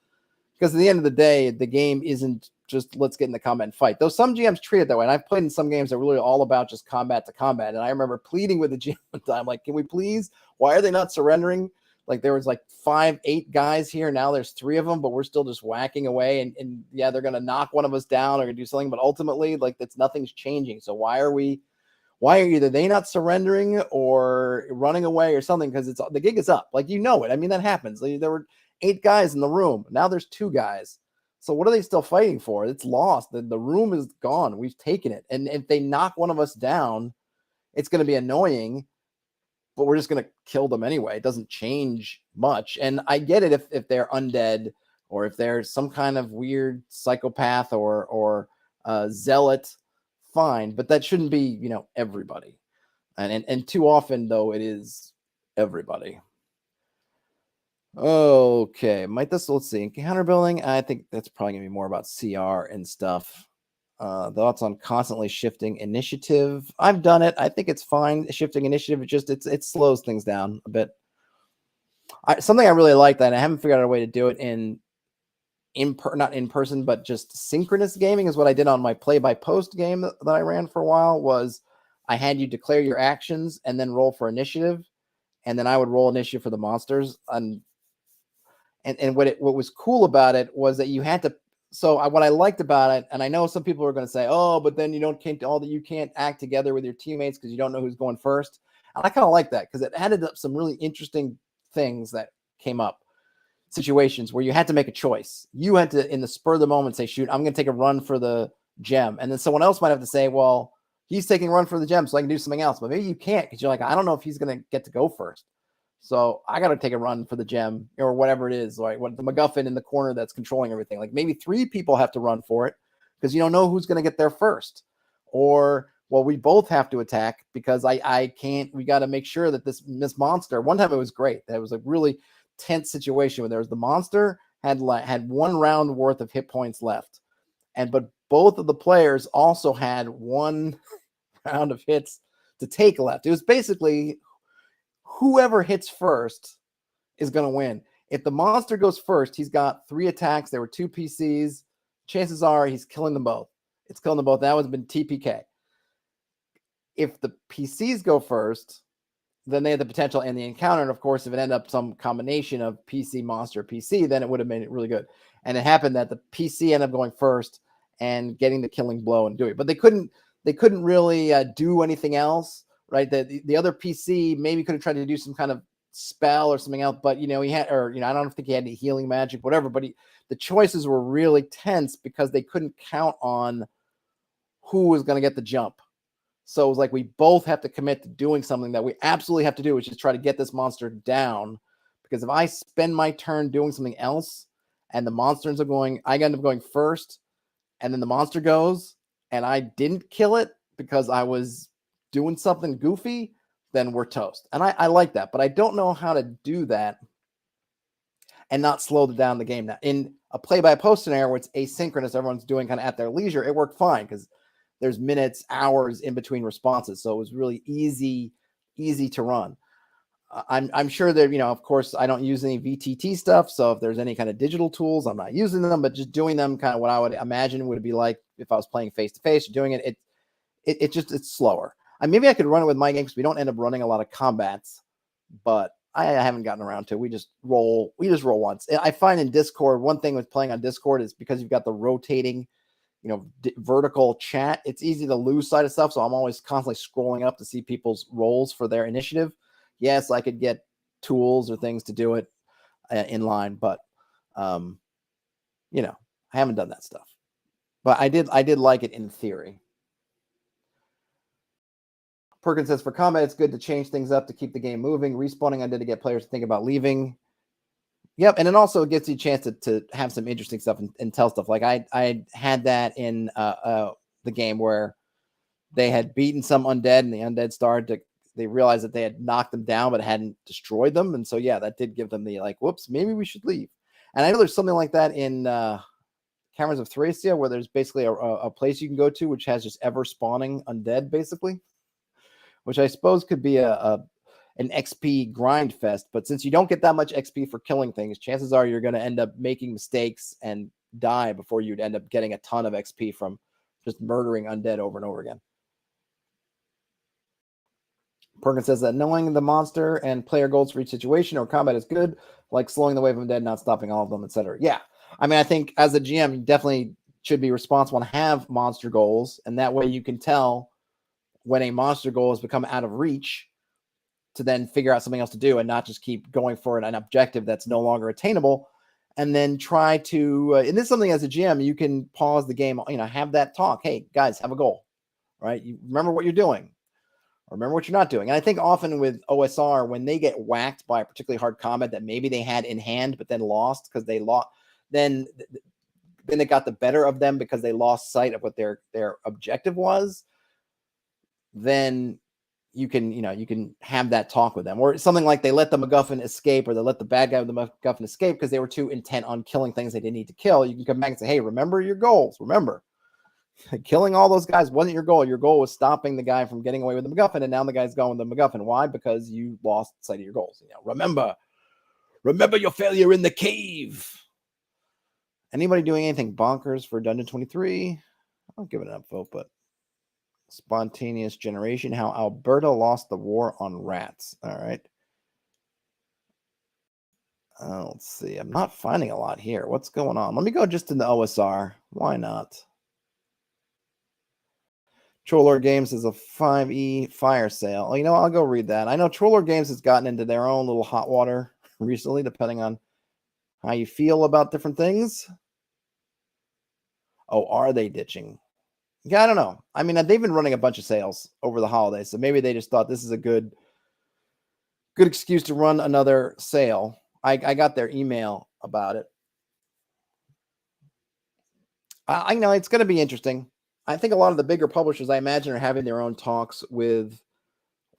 [SPEAKER 1] because at the end of the day, the game isn't just let's get in the combat and fight. Though some GMs treat it that way, and I've played in some games that are really all about just combat to combat. And I remember pleading with the GM one time, like, can we please? Why are they not surrendering? Like there was like 5, 8 guys here. Now there's 3 of them, but we're still just whacking away. And yeah, they're going to knock one of us down or gonna do something, but ultimately like nothing's changing. So why are either they not surrendering or running away or something? Cause the gig is up. Like, it. I mean, that happens. There were 8 guys in the room. Now there's 2 guys. So what are they still fighting for? It's lost. The room is gone. We've taken it. And if they knock one of us down, it's going to be annoying, but we're just going to kill them anyway. It doesn't change much. And I get it if they're undead or if they're some kind of weird psychopath or zealot, fine. But that shouldn't be, everybody. And too often, though, it is everybody. Okay. Let's see. Counter building, I think that's probably going to be more about CR and stuff. Thoughts on constantly shifting initiative? I've done it. I think it's fine. Shifting initiative, it slows things down a bit. Something I really like that I haven't figured out a way to do it not in person, but just synchronous gaming is what I did on my play by post game that I ran for a while. Was I had you declare your actions and then roll for initiative, and then I would roll initiative for the monsters. And what was cool about it was that you had to. So what I liked about it, and I know some people are going to say, "Oh, but then you can't act together with your teammates because you don't know who's going first." And I kind of like that because it added up some really interesting things that came up, situations where you had to make a choice. You had to, in the spur of the moment, say, "Shoot, I'm going to take a run for the gem," and then someone else might have to say, "Well, he's taking a run for the gem, so I can do something else." But maybe you can't because you're like, "I don't know if he's going to get to go first. So I got to take a run for the gem," or whatever it is, like what the MacGuffin in the corner that's controlling everything. Like maybe 3 people have to run for it because you don't know who's going to get there first. Or well, we both have to attack because I can't. We got to make sure that this monster. One time it was great. That was a really tense situation where there was the monster had 1 round worth of hit points left, but both of the players also had 1 round of hits to take left. It was basically whoever hits first is going to win. If the monster goes first, he's got 3 attacks. There were 2 PCs. Chances are he's killing them both. It's killing them both. That would have been TPK. If the PCs go first, then they had the potential to end the encounter. And of course, if it ended up some combination of PC, monster, PC, then it would have made it really good. And it happened that the PC ended up going first and getting the killing blow and doing it. But they couldn't really do anything else, right? The other PC maybe could have tried to do some kind of spell or something else, but he had, or I don't think he had any healing magic, whatever. But the choices were really tense because they couldn't count on who was going to get the jump. So it was like we both have to commit to doing something that we absolutely have to do, which is try to get this monster down. Because if I spend my turn doing something else and the monsters are going, I end up going first, and then the monster goes and I didn't kill it because I was doing something goofy, then we're toast. And I like that, but I don't know how to do that and not slow down the game. Now, in a play-by-post scenario where it's asynchronous, everyone's doing kind of at their leisure, it worked fine because there's minutes, hours in between responses. So it was really easy to run. I'm sure that, of course, I don't use any VTT stuff. So if there's any kind of digital tools, I'm not using them, but just doing them kind of what I would imagine would be like if I was playing face-to-face or doing it, it's slower. Maybe I could run it with my game because we don't end up running a lot of combats, but I haven't gotten around to it. We just roll once. I find in Discord, one thing with playing on Discord is because you've got the rotating vertical chat, it's easy to lose sight of stuff. So I'm always constantly scrolling up to see people's roles for their initiative. Yes, I could get tools or things to do it in line, but I haven't done that stuff. But I did like it in theory. Perkins says, for combat, it's good to change things up to keep the game moving. Respawning undead to get players to think about leaving. Yep, and it also gives you a chance to have some interesting stuff and tell stuff. Like I had that in the game where they had beaten some undead, and the undead they realized that they had knocked them down but hadn't destroyed them. And so, yeah, that did give them the whoops, maybe we should leave. And I know there's something like that in Caverns of Thracia where there's basically a place you can go to which has just ever spawning undead, basically, which I suppose could be an XP grind fest. But since you don't get that much XP for killing things, chances are you're going to end up making mistakes and die before you'd end up getting a ton of XP from just murdering undead over and over again. Perkins says that knowing the monster and player goals for each situation or combat is good, like slowing the wave of undead, not stopping all of them, etc. Yeah. I think as a GM, you definitely should be responsible and have monster goals. And that way you can tell when a monster goal has become out of reach to then figure out something else to do and not just keep going for an objective that's no longer attainable. And then try to, and this is something as a GM, you can pause the game, have that talk. Hey, guys, have a goal, right? You remember what you're doing. Remember what you're not doing. And I think often with OSR, when they get whacked by a particularly hard combat that maybe they had in hand, but then lost because they lost, then it got the better of them because they lost sight of what their objective was. Then you can have that talk with them, or something like they let the MacGuffin escape, or they let the bad guy with the MacGuffin escape because they were too intent on killing things they didn't need to kill. You can come back and say, hey, remember your goals. Remember, killing all those guys wasn't your goal. Your goal was stopping the guy from getting away with the MacGuffin, and now the guy's going with the MacGuffin. Why? Because you lost sight of your goals. Remember your failure in the cave. Anybody doing anything bonkers for Dungeon 23? I'll give it an upvote, but spontaneous generation, how Alberta lost the war on rats. All right. Let's see. I'm not finding a lot here. What's going on? Let me go just in the OSR. Why not? Troller Games is a 5e fire sale. Oh, I'll go read that. I know Troller Games has gotten into their own little hot water recently, depending on how you feel about different things. Oh, are they ditching? Yeah, I don't know. They've been running a bunch of sales over the holidays, so maybe they just thought this is a good excuse to run another sale. I got their email about it. I know it's going to be interesting. I think a lot of the bigger publishers, I imagine, are having their own talks with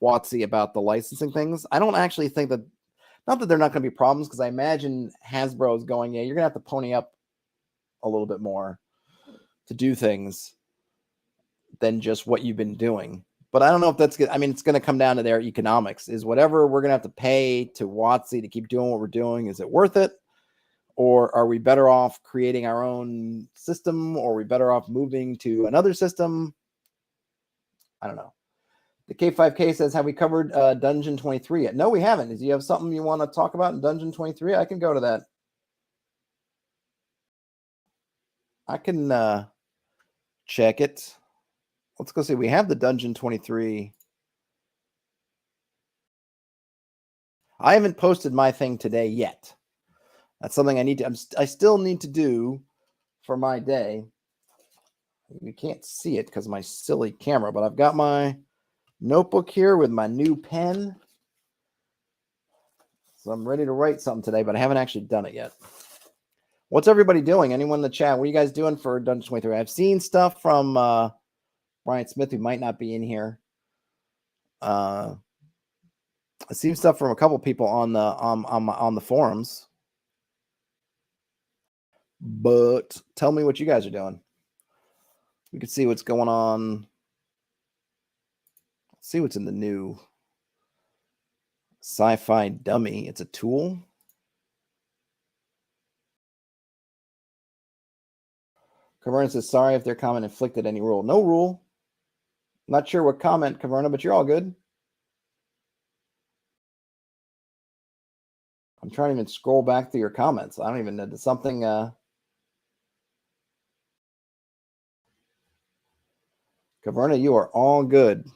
[SPEAKER 1] WotC about the licensing things. I don't actually think that, not that they're not going to be problems, because I imagine Hasbro is going, yeah, you're going to have to pony up a little bit more to do things than just what you've been doing. But I don't know if that's good. I mean, it's going to come down to their economics. Is whatever we're going to have to pay to WotC to keep doing what we're doing, is it worth it? Or are we better off creating our own system? Or are we better off moving to another system? I don't know. The K5K says, have we covered Dungeon 23 yet? No, we haven't. Do you have something you want to talk about in Dungeon 23? I can go to that. I can check it. Let's go see. We have the Dungeon 23. I haven't posted my thing today yet. That's something I need to. I still need to do for my day. You can't see it because of my silly camera, but I've got my notebook here with my new pen. So I'm ready to write something today, but I haven't actually done it yet. What's everybody doing? Anyone in the chat? What are you guys doing for Dungeon 23? I've seen stuff from Brian Smith, who might not be in here. I've seen stuff from a couple people on the forums. But tell me what you guys are doing. We can see what's going on. Let's see what's in the new sci-fi dummy. It's a tool. Caverna says, sorry if their comment inflicted any rule. No rule. Not sure what comment, Caverna, but you're all good. I'm trying to even scroll back through your comments. I don't even know. Did something... Caverna, you are all good.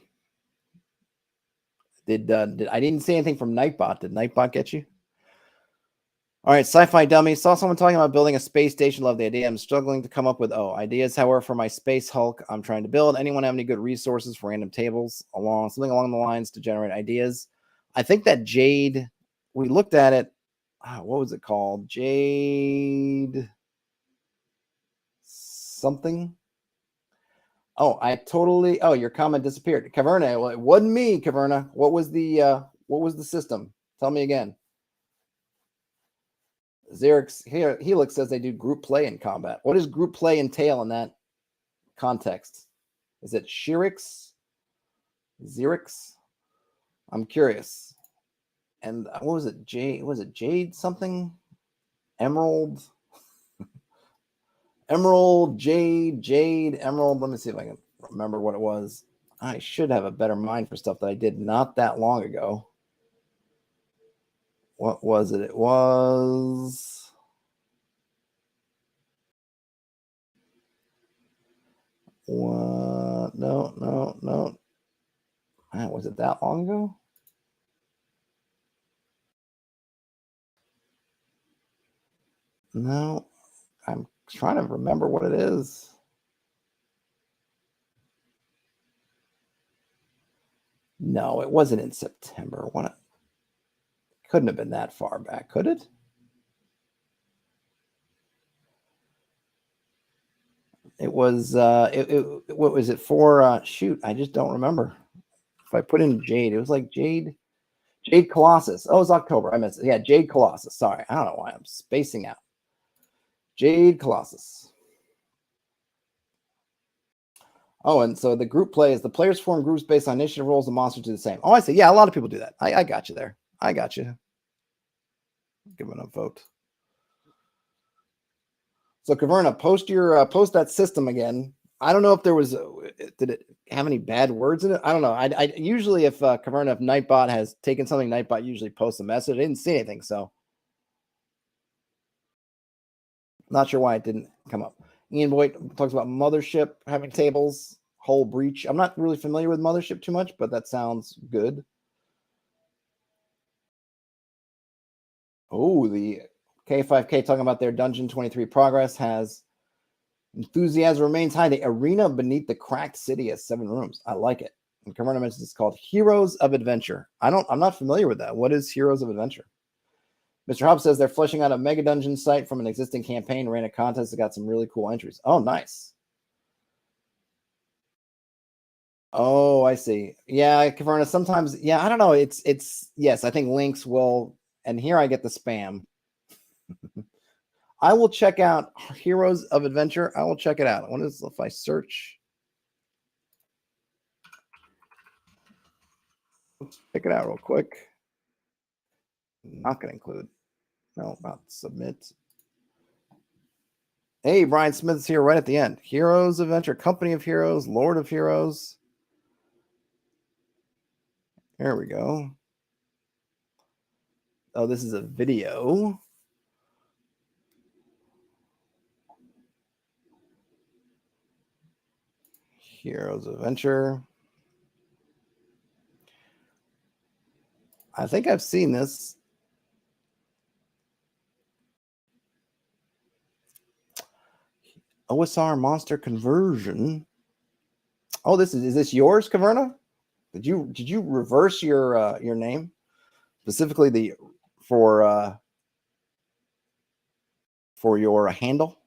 [SPEAKER 1] Did I didn't see anything from Nightbot. Did Nightbot get you? All right, sci-fi dummy. Saw someone talking about building a space station. Love the idea. I'm struggling to come up with ideas. However, for my space Hulk, I'm trying to build. Anyone have any good resources for random tables something along the lines to generate ideas? I think that Jade. We looked at it. What was it called? Jade something. Oh, your comment disappeared. Caverna. Well, it wasn't me, Caverna. What was the system? Tell me again. Xerix here, Helix says they do group play in combat. What does group play entail in that context? Is it Shirix? Xerix? I'm curious. And what was it? Jade something? Emerald? Emerald, Jade, Emerald. Let me see if I can remember what it was. I should have a better mind for stuff that I did not that long ago. What was it? It was... What? No. Was it that long ago? No. I'm trying to remember what it is. No, it wasn't in September. Couldn't have been that far back, could it? It was, what was it for? Shoot, I just don't remember. If I put in Jade, it was like Jade Colossus. Oh, it was October. I missed it. Yeah, Jade Colossus. Sorry, I don't know why I'm spacing out. Jade Colossus. Oh, and so the group play is the players form groups based on initiative rolls. The monsters do the same. Oh, I see. Yeah, a lot of people do that. I got you there. I got you. Give it a vote. So Caverna, post that system again. I don't know if there was. Did it have any bad words in it? I don't know. I usually if Caverna, if Nightbot has taken something, Nightbot usually posts a message. I didn't see anything, so not sure why it didn't come up. Ian Boyd talks about Mothership having tables, Hull Breach. I'm not really familiar with Mothership too much, but that sounds good. Oh, the K5K talking about their Dungeon 23 progress has enthusiasm remains high. The arena beneath the cracked city has 7 rooms. I like it. And Caverna mentions it's called Heroes of Adventure. I'm not familiar with that. What is Heroes of Adventure? Mr. Hobbs says they're fleshing out a mega dungeon site from an existing campaign, ran a contest that got some really cool entries. Oh, nice. Oh, I see. Yeah, Caverna, sometimes, yeah, I don't know. It's yes, I think links will, and here I get the spam. I will check out Heroes of Adventure. I will check it out. What is if I search? Let's check it out real quick. Not going to include. No, not submit. Hey, Brian Smith's here right at the end. Heroes of Adventure, Company of Heroes, Lord of Heroes. There we go. Oh, this is a video. Heroes of Adventure. I think I've seen this. OSR monster conversion. Oh, is this yours, Caverna? Did you reverse your name specifically for your handle?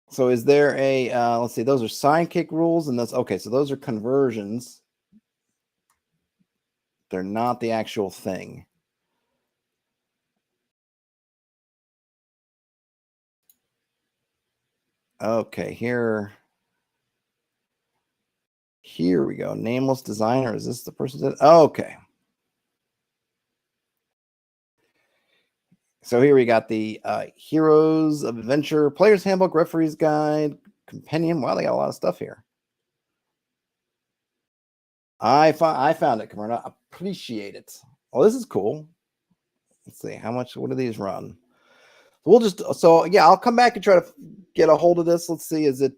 [SPEAKER 1] So is there a let's see, those are sidekick rules, and those okay, so those are conversions. They're not the actual thing. Okay, here we go. Nameless designer. Is this the person that? Oh, okay. So here we got the Heroes of Adventure, Player's Handbook, Referee's Guide, Compendium. Wow, they got a lot of stuff here. I found it, Caverna. Appreciate it. Oh, this is cool. Let's see how much. What do these run? We'll just yeah. I'll come back and try to get a hold of this. Let's see. Is it?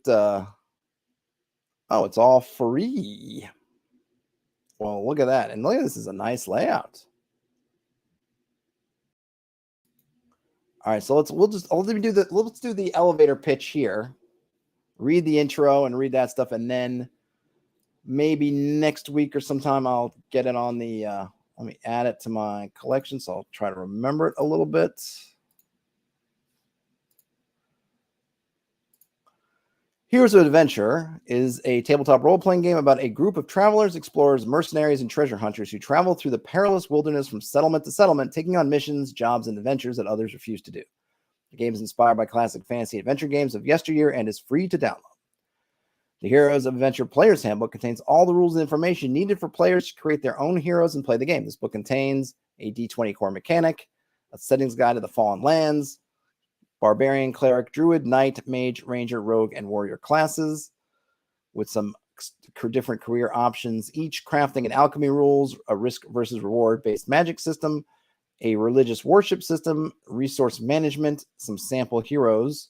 [SPEAKER 1] Oh, it's all free. Well, look at that, and look at this. Is a nice layout. All right, so let's do the elevator pitch here. Read the intro and read that stuff, and then maybe next week or sometime I'll get it on the. Let me add it to my collection, so I'll try to remember it a little bit. Heroes of Adventure is a tabletop role-playing game about a group of travelers, explorers, mercenaries, and treasure hunters who travel through the perilous wilderness from settlement to settlement, taking on missions, jobs, and adventures that others refuse to do. The game is inspired by classic fantasy adventure games of yesteryear and is free to download. The Heroes of Adventure Player's Handbook contains all the rules and information needed for players to create their own heroes and play the game. This book contains a D20 core mechanic, a settings guide to the Fallen Lands, Barbarian, Cleric, Druid, Knight, Mage, Ranger, Rogue, and Warrior classes with some different career options, each crafting and alchemy rules, a risk versus reward based magic system, a religious worship system, resource management, some sample heroes,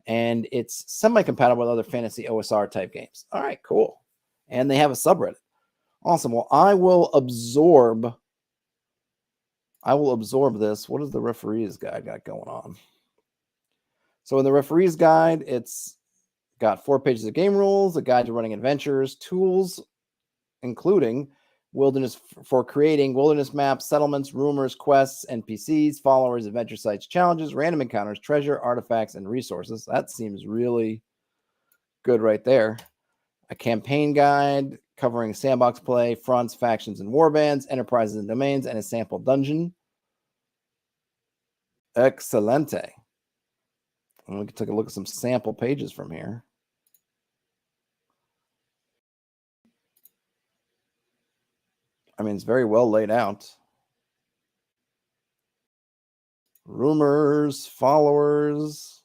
[SPEAKER 1] and it's semi-compatible with other fantasy OSR type games. All right, cool. And they have a subreddit. Awesome. Well, I will absorb this. What is the referee's guide got going on? So in the referee's guide, it's got 4 pages of game rules, a guide to running adventures, tools, including wilderness for creating wilderness maps, settlements, rumors, quests, NPCs, followers, adventure sites, challenges, random encounters, treasure, artifacts, and resources. That seems really good right there. A campaign guide covering sandbox play, fronts, factions, and warbands, enterprises and domains, and a sample dungeon. Excelente. And we can take a look at some sample pages from here. I mean, it's very well laid out. Rumors, followers,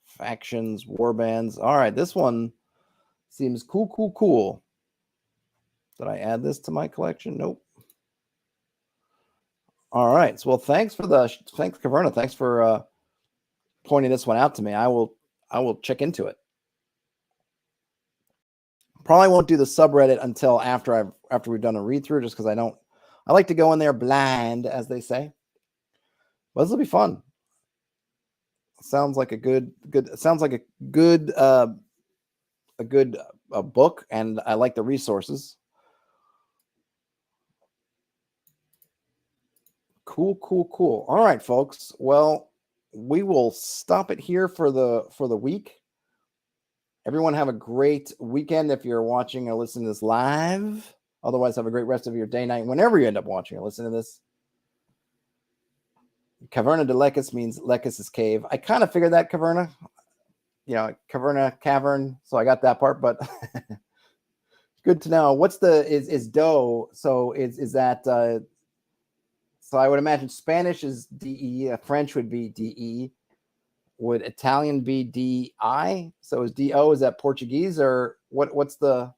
[SPEAKER 1] factions, warbands. All right, this one seems cool. Did I add this to my collection? Nope. All right. So, well, thanks, Caverna. Thanks for pointing this one out to me. I will check into it. Probably won't do the subreddit until after we've done a read through, just because I like to go in there blind, as they say. But this will be fun. Sounds like a good book, and I like the resources. Cool. All right, folks. Well, we will stop it here for the week. Everyone have a great weekend if you're watching or listening to this live. Otherwise, have a great rest of your day, night, whenever you end up watching or listening to this. Caverna de Lecus means Lecus's cave. I kind of figured that, Caverna. Caverna, cavern. So I got that part, but good to know. What's is do? So is that? So I would imagine Spanish is DE. French would be DE. Would Italian be DI? So is DO, is that Portuguese, or what's the,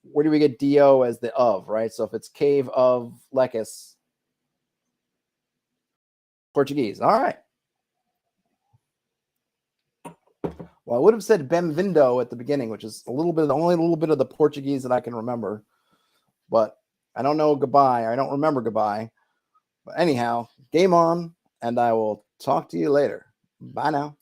[SPEAKER 1] where do we get DO as the of, right? So if it's cave of Lecus, Portuguese. All right. Well, I would have said Bem-vindo at the beginning, which is only a little bit of the Portuguese that I can remember. But I don't know goodbye. I don't remember goodbye. But anyhow, game on, and I will talk to you later. Bye now.